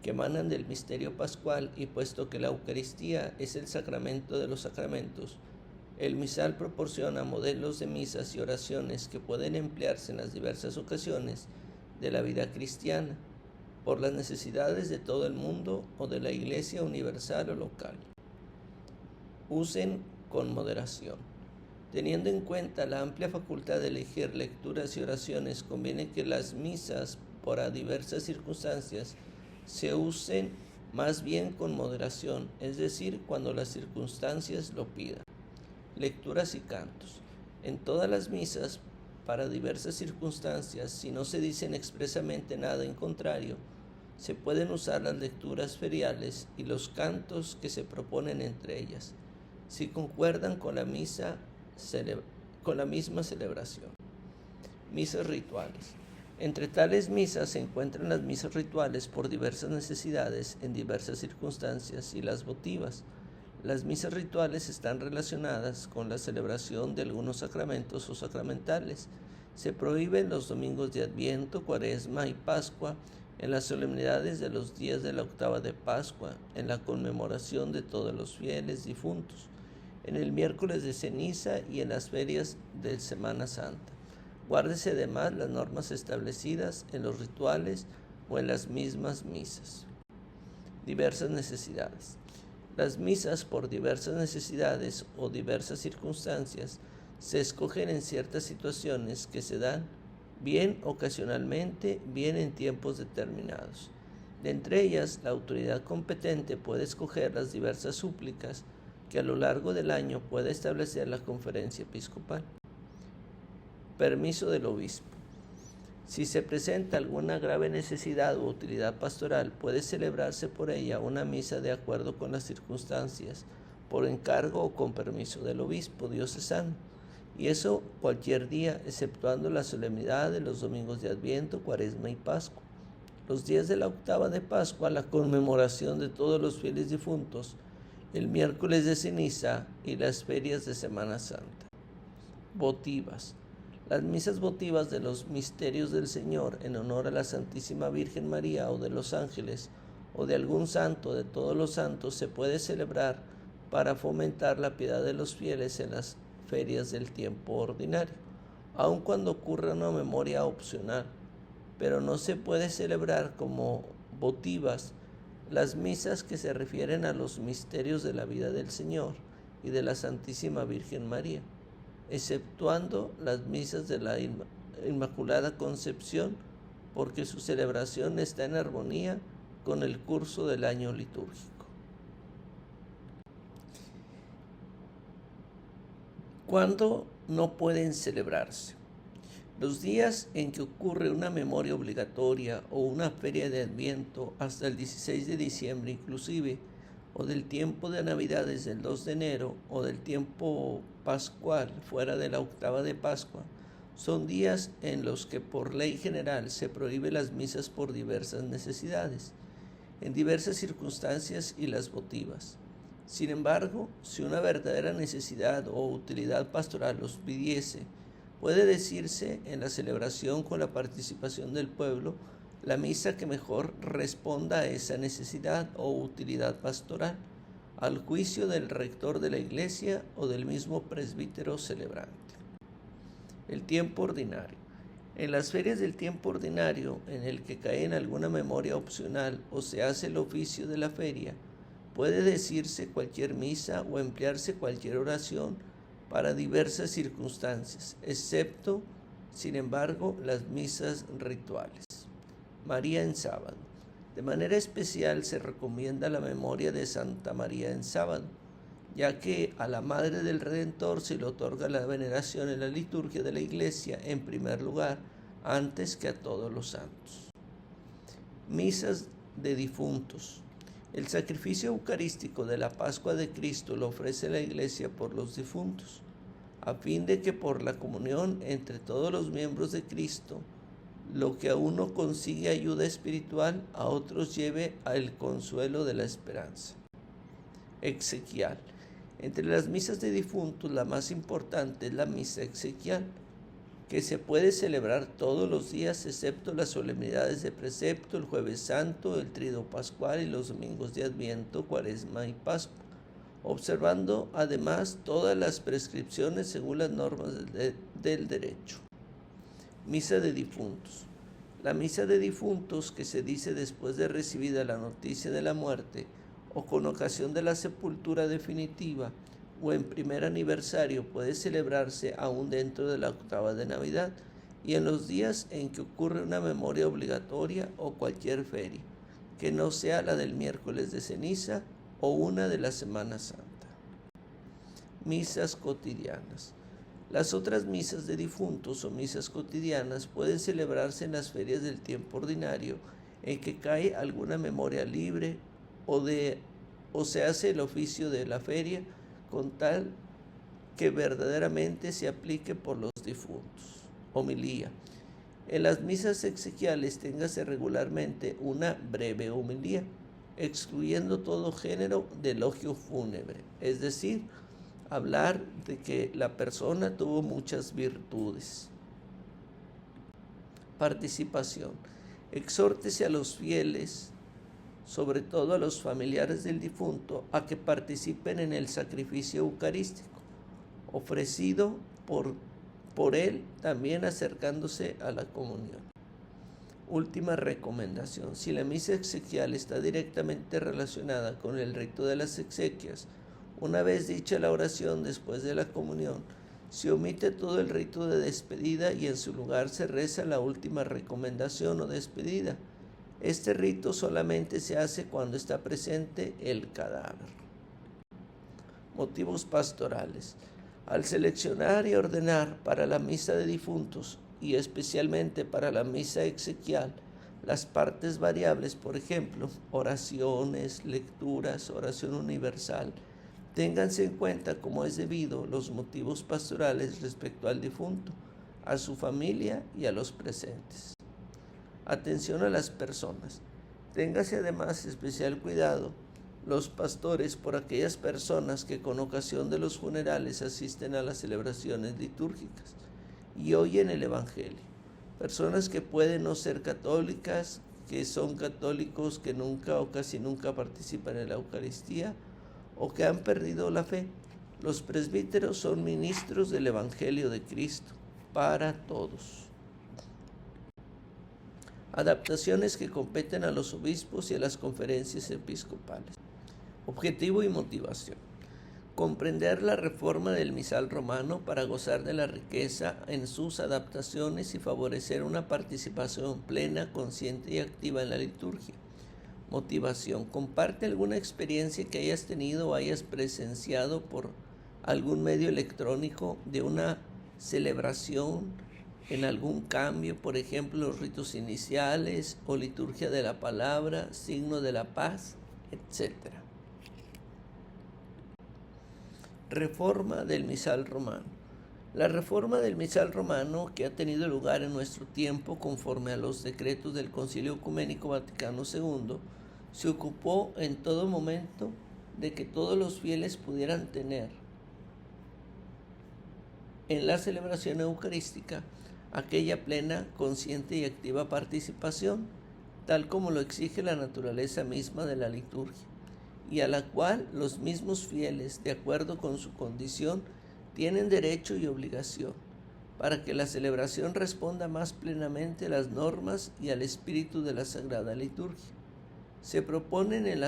que emanan del misterio pascual, y puesto que la Eucaristía es el sacramento de los sacramentos, el misal proporciona modelos de misas y oraciones que pueden emplearse en las diversas ocasiones de la vida cristiana, por las necesidades de todo el mundo o de la Iglesia universal o local. Usen con moderación. Teniendo en cuenta la amplia facultad de elegir lecturas y oraciones, conviene que las misas, por diversas circunstancias, se usen más bien con moderación, es decir, cuando las circunstancias lo pidan. Lecturas y cantos. En todas las misas, para diversas circunstancias, si no se dicen expresamente nada en contrario, se pueden usar las lecturas feriales y los cantos que se proponen entre ellas, si concuerdan con la misma celebración. Misas rituales. Entre tales misas se encuentran las misas rituales por diversas necesidades en diversas circunstancias y las votivas. Las misas rituales están relacionadas con la celebración de algunos sacramentos o sacramentales. Se prohíben los domingos de Adviento, Cuaresma y Pascua, en las solemnidades de los días de la octava de Pascua, en la conmemoración de todos los fieles difuntos, en el miércoles de ceniza y en las ferias de Semana Santa. Guárdese además las normas establecidas en los rituales o en las mismas misas. Diversas necesidades. Las misas, por diversas necesidades o diversas circunstancias, se escogen en ciertas situaciones que se dan bien ocasionalmente, bien en tiempos determinados. De entre ellas, la autoridad competente puede escoger las diversas súplicas que a lo largo del año puede establecer la conferencia episcopal. Permiso del obispo. Si se presenta alguna grave necesidad u utilidad pastoral, puede celebrarse por ella una misa de acuerdo con las circunstancias, por encargo o con permiso del obispo diocesano, y eso cualquier día, exceptuando la solemnidad de los domingos de Adviento, Cuaresma y Pascua. Los días de la octava de Pascua, la conmemoración de todos los fieles difuntos, el miércoles de ceniza y las ferias de Semana Santa. Votivas. Las misas votivas de los misterios del Señor en honor a la Santísima Virgen María o de los ángeles o de algún santo de todos los santos se puede celebrar para fomentar la piedad de los fieles en las ferias del tiempo ordinario, aun cuando ocurra una memoria opcional, pero no se puede celebrar como votivas las misas que se refieren a los misterios de la vida del Señor y de la Santísima Virgen María, exceptuando las misas de la Inmaculada Concepción, porque su celebración está en armonía con el curso del año litúrgico. ¿Cuándo no pueden celebrarse? Los días en que ocurre una memoria obligatoria o una feria de Adviento hasta el 16 de diciembre inclusive, o del tiempo de Navidad desde el 2 de enero, o del tiempo pascual fuera de la octava de Pascua, son días en los que por ley general se prohíbe las misas por diversas necesidades, en diversas circunstancias y las votivas. Sin embargo, si una verdadera necesidad o utilidad pastoral los pidiese, puede decirse en la celebración con la participación del pueblo la misa que mejor responda a esa necesidad o utilidad pastoral, al juicio del rector de la iglesia o del mismo presbítero celebrante. El tiempo ordinario. En las ferias del tiempo ordinario, en el que cae en alguna memoria opcional o se hace el oficio de la feria, puede decirse cualquier misa o emplearse cualquier oración para diversas circunstancias, excepto, sin embargo, las misas rituales. María en sábado. De manera especial se recomienda la memoria de Santa María en sábado, ya que a la Madre del Redentor se le otorga la veneración en la liturgia de la Iglesia en primer lugar, antes que a todos los santos. Misas de difuntos. El sacrificio eucarístico de la Pascua de Cristo lo ofrece la Iglesia por los difuntos, a fin de que por la comunión entre todos los miembros de Cristo, lo que a uno consigue ayuda espiritual, a otros lleve al consuelo de la esperanza. Exequial. Entre las misas de difuntos, la más importante es la misa exequial, que se puede celebrar todos los días excepto las solemnidades de precepto, el Jueves Santo, el Tríodo Pascual y los domingos de Adviento, Cuaresma y Pascua, observando además todas las prescripciones según las normas del derecho. Misa de difuntos. La misa de difuntos, que se dice después de recibida la noticia de la muerte o con ocasión de la sepultura definitiva o en primer aniversario, puede celebrarse aún dentro de la octava de Navidad y en los días en que ocurre una memoria obligatoria o cualquier feria, que no sea la del miércoles de ceniza o una de la Semana Santa. Misas cotidianas. Las otras misas de difuntos o misas cotidianas pueden celebrarse en las ferias del tiempo ordinario en que cae alguna memoria libre o se hace el oficio de la feria con tal que verdaderamente se aplique por los difuntos. Homilía. En las misas exequiales téngase regularmente una breve homilía, excluyendo todo género de elogio fúnebre, es decir, hablar de que la persona tuvo muchas virtudes. Participación. Exhórtese a los fieles, sobre todo a los familiares del difunto, a que participen en el sacrificio eucarístico, ofrecido por él, también acercándose a la comunión. Última recomendación. Si la misa exequial está directamente relacionada con el rito de las exequias, una vez dicha la oración después de la comunión, se omite todo el rito de despedida y en su lugar se reza la última recomendación o despedida. Este rito solamente se hace cuando está presente el cadáver. Motivos pastorales. Al seleccionar y ordenar para la misa de difuntos y especialmente para la misa exequial las partes variables, por ejemplo, oraciones, lecturas, oración universal, ténganse en cuenta, como es debido, los motivos pastorales respecto al difunto, a su familia y a los presentes. Atención a las personas. Téngase además especial cuidado los pastores por aquellas personas que con ocasión de los funerales asisten a las celebraciones litúrgicas y oyen el Evangelio. Personas que pueden no ser católicas, que son católicos, que nunca o casi nunca participan en la Eucaristía, o que han perdido la fe. Los presbíteros son ministros del Evangelio de Cristo para todos. Adaptaciones que competen a los obispos y a las conferencias episcopales. Objetivo y motivación. Comprender la reforma del misal romano para gozar de la riqueza en sus adaptaciones y favorecer una participación plena, consciente y activa en la liturgia. Motivación. Comparte alguna experiencia que hayas tenido o hayas presenciado por algún medio electrónico de una celebración en algún cambio, por ejemplo, los ritos iniciales o liturgia de la palabra, signo de la paz, etc. Reforma del misal romano. La reforma del misal romano, que ha tenido lugar en nuestro tiempo conforme a los decretos del Concilio Ecuménico Vaticano II, se ocupó en todo momento de que todos los fieles pudieran tener en la celebración eucarística aquella plena, consciente y activa participación, tal como lo exige la naturaleza misma de la liturgia, y a la cual los mismos fieles, de acuerdo con su condición, tienen derecho y obligación, para que la celebración responda más plenamente a las normas y al espíritu de la Sagrada Liturgia. Se proponen en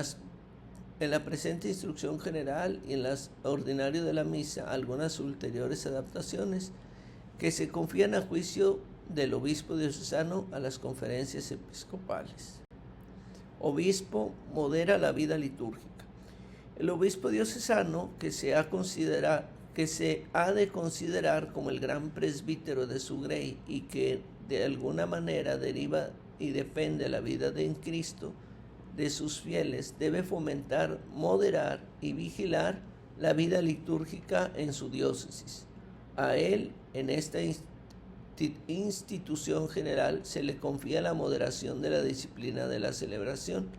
la presente instrucción general y en el ordinario de la misa algunas ulteriores adaptaciones que se confían a juicio del obispo diocesano a las conferencias episcopales. Obispo modera la vida litúrgica. El obispo diocesano, que se ha de considerar como el gran presbítero de su grey y que de alguna manera deriva y depende de la vida en Cristo de sus fieles, debe fomentar, moderar y vigilar la vida litúrgica en su diócesis. A él, en esta institución general, se le confía la moderación de la disciplina de la celebración,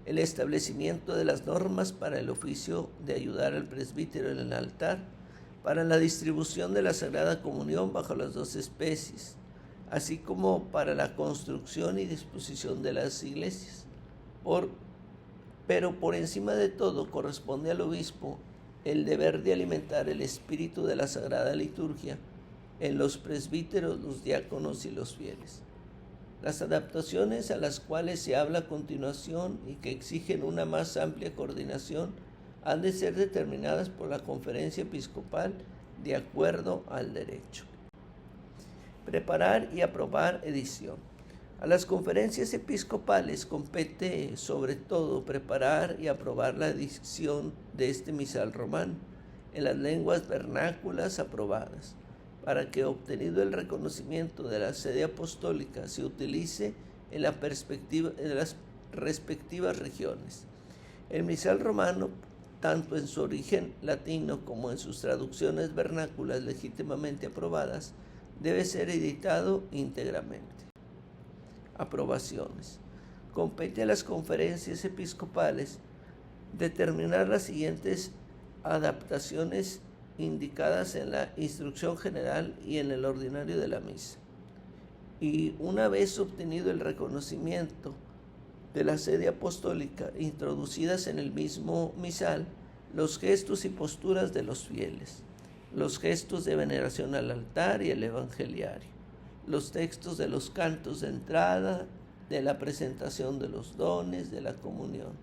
el establecimiento de las normas para el oficio de ayudar al presbítero en el altar, para la distribución de la Sagrada Comunión bajo las 2 especies, así como para la construcción y disposición de las iglesias. Pero por encima de todo corresponde al obispo el deber de alimentar el espíritu de la Sagrada Liturgia en los presbíteros, los diáconos y los fieles. Las adaptaciones a las cuales se habla a continuación y que exigen una más amplia coordinación han de ser determinadas por la Conferencia Episcopal de acuerdo al derecho. Preparar y aprobar edición. A las conferencias episcopales compete sobre todo preparar y aprobar la edición de este misal romano en las lenguas vernáculas aprobadas, para que, obtenido el reconocimiento de la sede apostólica, se utilice en las respectivas regiones. El misal romano, tanto en su origen latino como en sus traducciones vernáculas legítimamente aprobadas, debe ser editado íntegramente. Aprobaciones. Compete a las conferencias episcopales determinar las siguientes adaptaciones indicadas en la instrucción general y en el ordinario de la misa. Y una vez obtenido el reconocimiento de la sede apostólica introducidas en el mismo misal, los gestos y posturas de los fieles, los gestos de veneración al altar y el evangeliario, los textos de los cantos de entrada, de la presentación de los dones, de la comunión,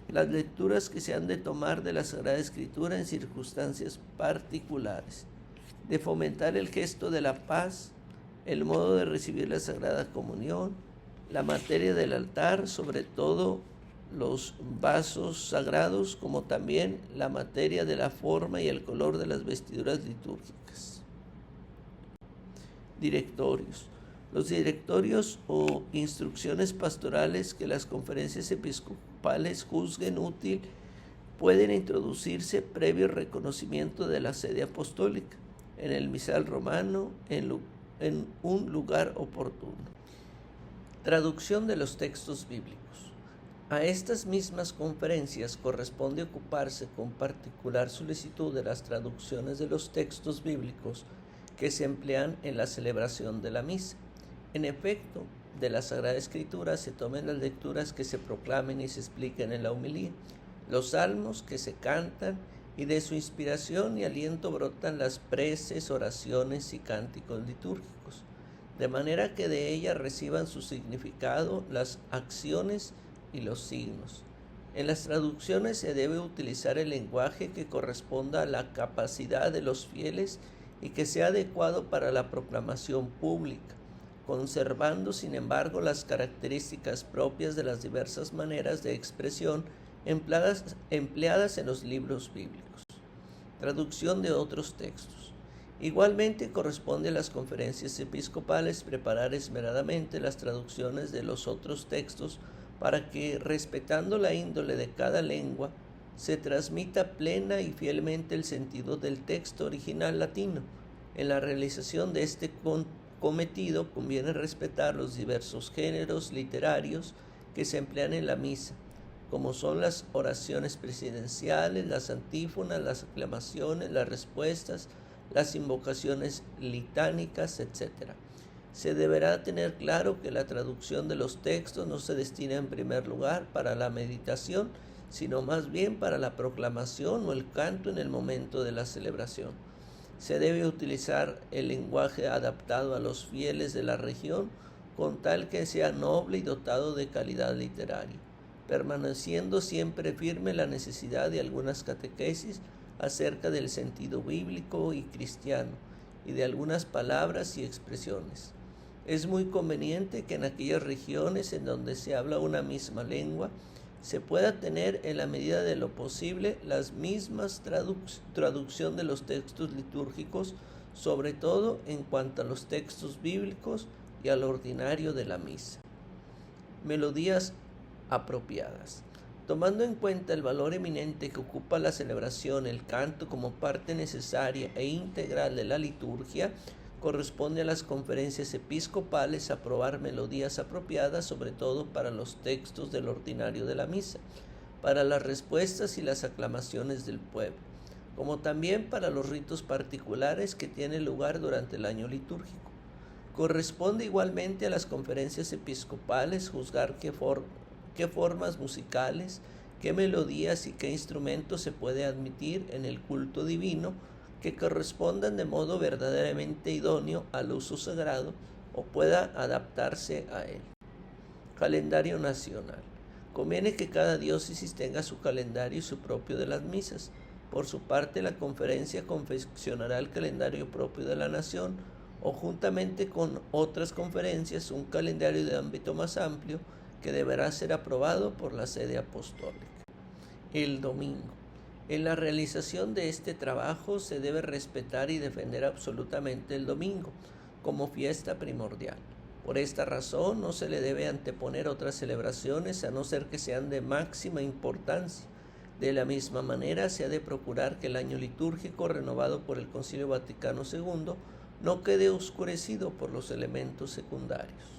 las lecturas que se han de tomar de la Sagrada Escritura en circunstancias particulares, de fomentar el gesto de la paz, el modo de recibir la Sagrada Comunión, la materia del altar, sobre todo los vasos sagrados, como también la materia de la forma y el color de las vestiduras litúrgicas. Directorios. Los directorios o instrucciones pastorales que las conferencias episcopales juzguen útil pueden introducirse previo reconocimiento de la sede apostólica en el misal romano en un lugar oportuno. Traducción de los textos bíblicos. A estas mismas conferencias corresponde ocuparse con particular solicitud de las traducciones de los textos bíblicos que se emplean en la celebración de la misa. En efecto, de la Sagrada Escritura se tomen las lecturas que se proclamen y se expliquen en la homilía, los salmos que se cantan, y de su inspiración y aliento brotan las preces, oraciones y cánticos litúrgicos, de manera que de ellas reciban su significado las acciones y los signos. En las traducciones se debe utilizar el lenguaje que corresponda a la capacidad de los fieles y que sea adecuado para la proclamación pública, conservando sin embargo las características propias de las diversas maneras de expresión empleadas en los libros bíblicos. Traducción de otros textos. Igualmente corresponde a las conferencias episcopales preparar esmeradamente las traducciones de los otros textos para que, respetando la índole de cada lengua, se transmita plena y fielmente el sentido del texto original latino. En la realización de este cometido conviene respetar los diversos géneros literarios que se emplean en la misa, como son las oraciones presidenciales, las antífonas, las aclamaciones, las respuestas, las invocaciones litánicas, etc. Se deberá tener claro que la traducción de los textos no se destina en primer lugar para la meditación, sino más bien para la proclamación o el canto en el momento de la celebración. Se debe utilizar el lenguaje adaptado a los fieles de la región, con tal que sea noble y dotado de calidad literaria, permaneciendo siempre firme la necesidad de algunas catequesis acerca del sentido bíblico y cristiano, y de algunas palabras y expresiones. Es muy conveniente que en aquellas regiones en donde se habla una misma lengua, se pueda tener en la medida de lo posible las mismas traducción de los textos litúrgicos, sobre todo en cuanto a los textos bíblicos y al ordinario de la misa. Melodías apropiadas. Tomando en cuenta el valor eminente que ocupa la celebración, el canto como parte necesaria e integral de la liturgia, corresponde a las conferencias episcopales aprobar melodías apropiadas, sobre todo para los textos del ordinario de la misa, para las respuestas y las aclamaciones del pueblo, como también para los ritos particulares que tienen lugar durante el año litúrgico. Corresponde igualmente a las conferencias episcopales juzgar qué formas musicales, qué melodías y qué instrumentos se puede admitir en el culto divino que correspondan de modo verdaderamente idóneo al uso sagrado o pueda adaptarse a él. Calendario nacional. Conviene que cada diócesis tenga su calendario y su propio de las misas. Por su parte, la conferencia confeccionará el calendario propio de la nación o juntamente con otras conferencias un calendario de ámbito más amplio que deberá ser aprobado por la sede apostólica. El domingo. En la realización de este trabajo se debe respetar y defender absolutamente el domingo como fiesta primordial. Por esta razón no se le debe anteponer otras celebraciones a no ser que sean de máxima importancia. De la misma manera se ha de procurar que el año litúrgico renovado por el Concilio Vaticano II no quede oscurecido por los elementos secundarios.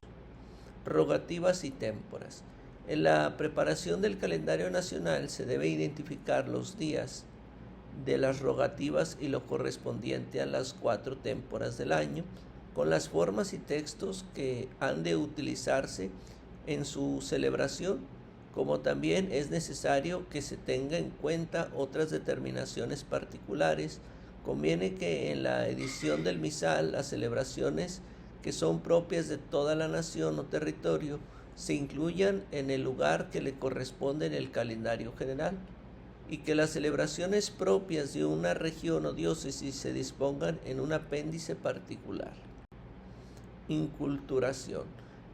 Rogativas y témporas. En la preparación del calendario nacional se debe identificar los días de las rogativas y lo correspondiente a las 4 témporas del año, con las formas y textos que han de utilizarse en su celebración, como también es necesario que se tenga en cuenta otras determinaciones particulares. Conviene que en la edición del misal las celebraciones que son propias de toda la nación o territorio se incluyan en el lugar que le corresponde en el calendario general, y que las celebraciones propias de una región o diócesis se dispongan en un apéndice particular. Inculturación.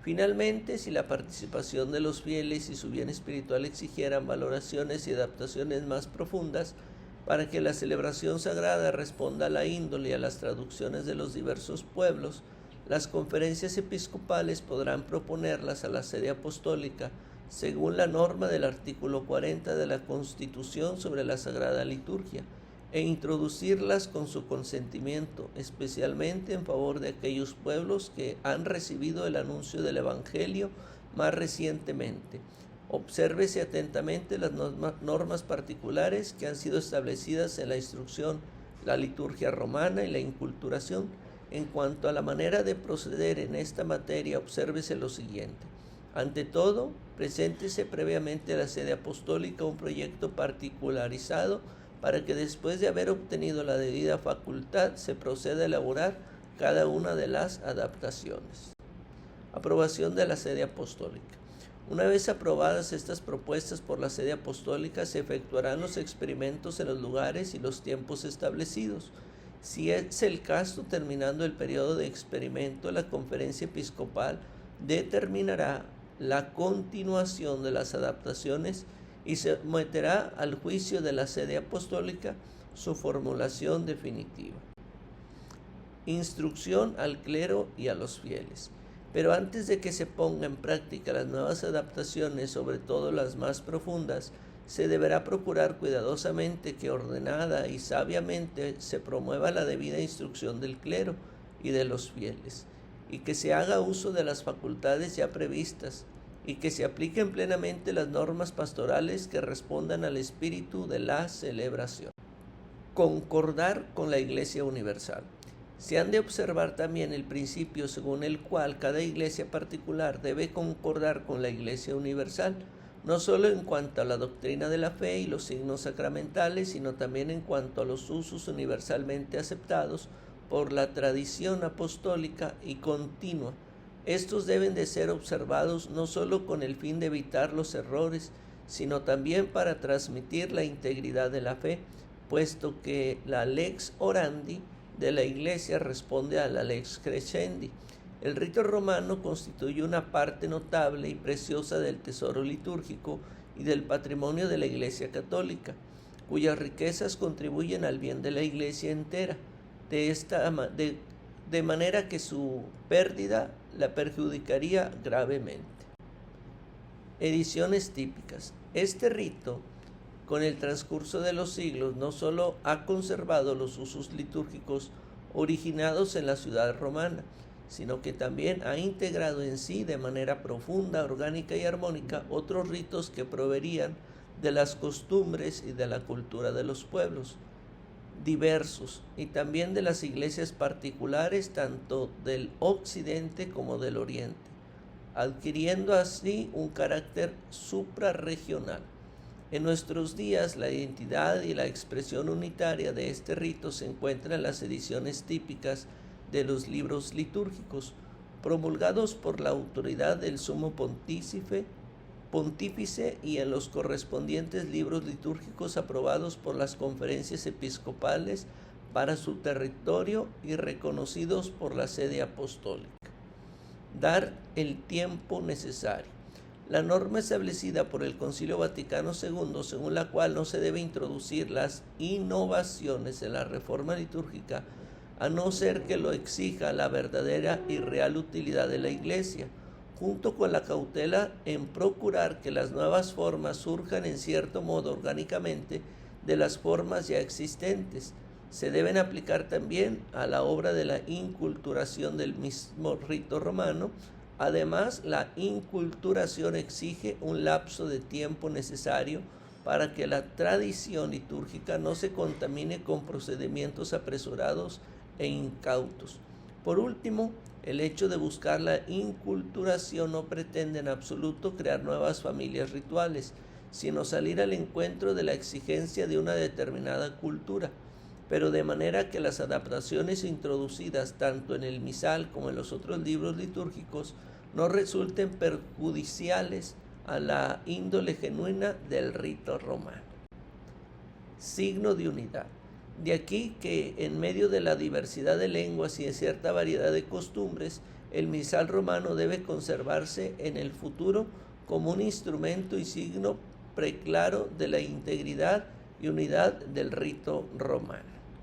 Finalmente, si la participación de los fieles y su bien espiritual exigieran valoraciones y adaptaciones más profundas, para que la celebración sagrada responda a la índole y a las traducciones de los diversos pueblos, las conferencias episcopales podrán proponerlas a la sede apostólica según la norma del artículo 40 de la Constitución sobre la Sagrada Liturgia e introducirlas con su consentimiento, especialmente en favor de aquellos pueblos que han recibido el anuncio del Evangelio más recientemente. Obsérvese atentamente las normas particulares que han sido establecidas en la instrucción, la liturgia romana y la inculturación. En cuanto a la manera de proceder en esta materia, obsérvese lo siguiente. Ante todo, preséntese previamente a la sede apostólica un proyecto particularizado para que después de haber obtenido la debida facultad se proceda a elaborar cada una de las adaptaciones. Aprobación de la sede apostólica. Una vez aprobadas estas propuestas por la sede apostólica, se efectuarán los experimentos en los lugares y los tiempos establecidos. Si es el caso, terminando el periodo de experimento, la conferencia episcopal determinará la continuación de las adaptaciones y se someterá al juicio de la sede apostólica su formulación definitiva. instrucción al clero y a los fieles. Pero antes de que se ponga en práctica las nuevas adaptaciones, sobre todo las más profundas, se deberá procurar cuidadosamente que ordenada y sabiamente se promueva la debida instrucción del clero y de los fieles, y que se haga uso de las facultades ya previstas, y que se apliquen plenamente las normas pastorales que respondan al espíritu de la celebración. Concordar con la Iglesia Universal. Se han de observar también el principio según el cual cada iglesia particular debe concordar con la Iglesia Universal, no solo en cuanto a la doctrina de la fe y los signos sacramentales, sino también en cuanto a los usos universalmente aceptados por la tradición apostólica y continua. Estos deben de ser observados no solo con el fin de evitar los errores, sino también para transmitir la integridad de la fe, puesto que la lex orandi de la Iglesia responde a la lex crescendi. El rito romano constituye una parte notable y preciosa del tesoro litúrgico y del patrimonio de la Iglesia católica, cuyas riquezas contribuyen al bien de la Iglesia entera, de manera que su pérdida la perjudicaría gravemente. Ediciones típicas. Este rito, con el transcurso de los siglos, no solo ha conservado los usos litúrgicos originados en la ciudad romana, sino que también ha integrado en sí de manera profunda, orgánica y armónica otros ritos que provenían de las costumbres y de la cultura de los pueblos diversos y también de las iglesias particulares tanto del occidente como del oriente, adquiriendo así un carácter suprarregional. En nuestros días, la identidad y la expresión unitaria de este rito se encuentra en las ediciones típicas de los libros litúrgicos, promulgados por la autoridad del sumo pontífice y en los correspondientes libros litúrgicos aprobados por las conferencias episcopales para su territorio y reconocidos por la sede apostólica. Dar el tiempo necesario. La norma establecida por el Concilio Vaticano II, según la cual no se debe introducir las innovaciones en la reforma litúrgica, a no ser que lo exija la verdadera y real utilidad de la Iglesia, junto con la cautela en procurar que las nuevas formas surjan en cierto modo orgánicamente de las formas ya existentes, se deben aplicar también a la obra de la inculturación del mismo rito romano. Además, la inculturación exige un lapso de tiempo necesario para que la tradición litúrgica no se contamine con procedimientos apresurados e incautos. Por último, el hecho de buscar la inculturación no pretende en absoluto crear nuevas familias rituales, sino salir al encuentro de la exigencia de una determinada cultura, pero de manera que las adaptaciones introducidas tanto en el misal como en los otros libros litúrgicos no resulten perjudiciales a la índole genuina del rito romano. Signo de unidad. De aquí que, en medio de la diversidad de lenguas y de cierta variedad de costumbres, el misal romano debe conservarse en el futuro como un instrumento y signo preclaro de la integridad y unidad del rito romano.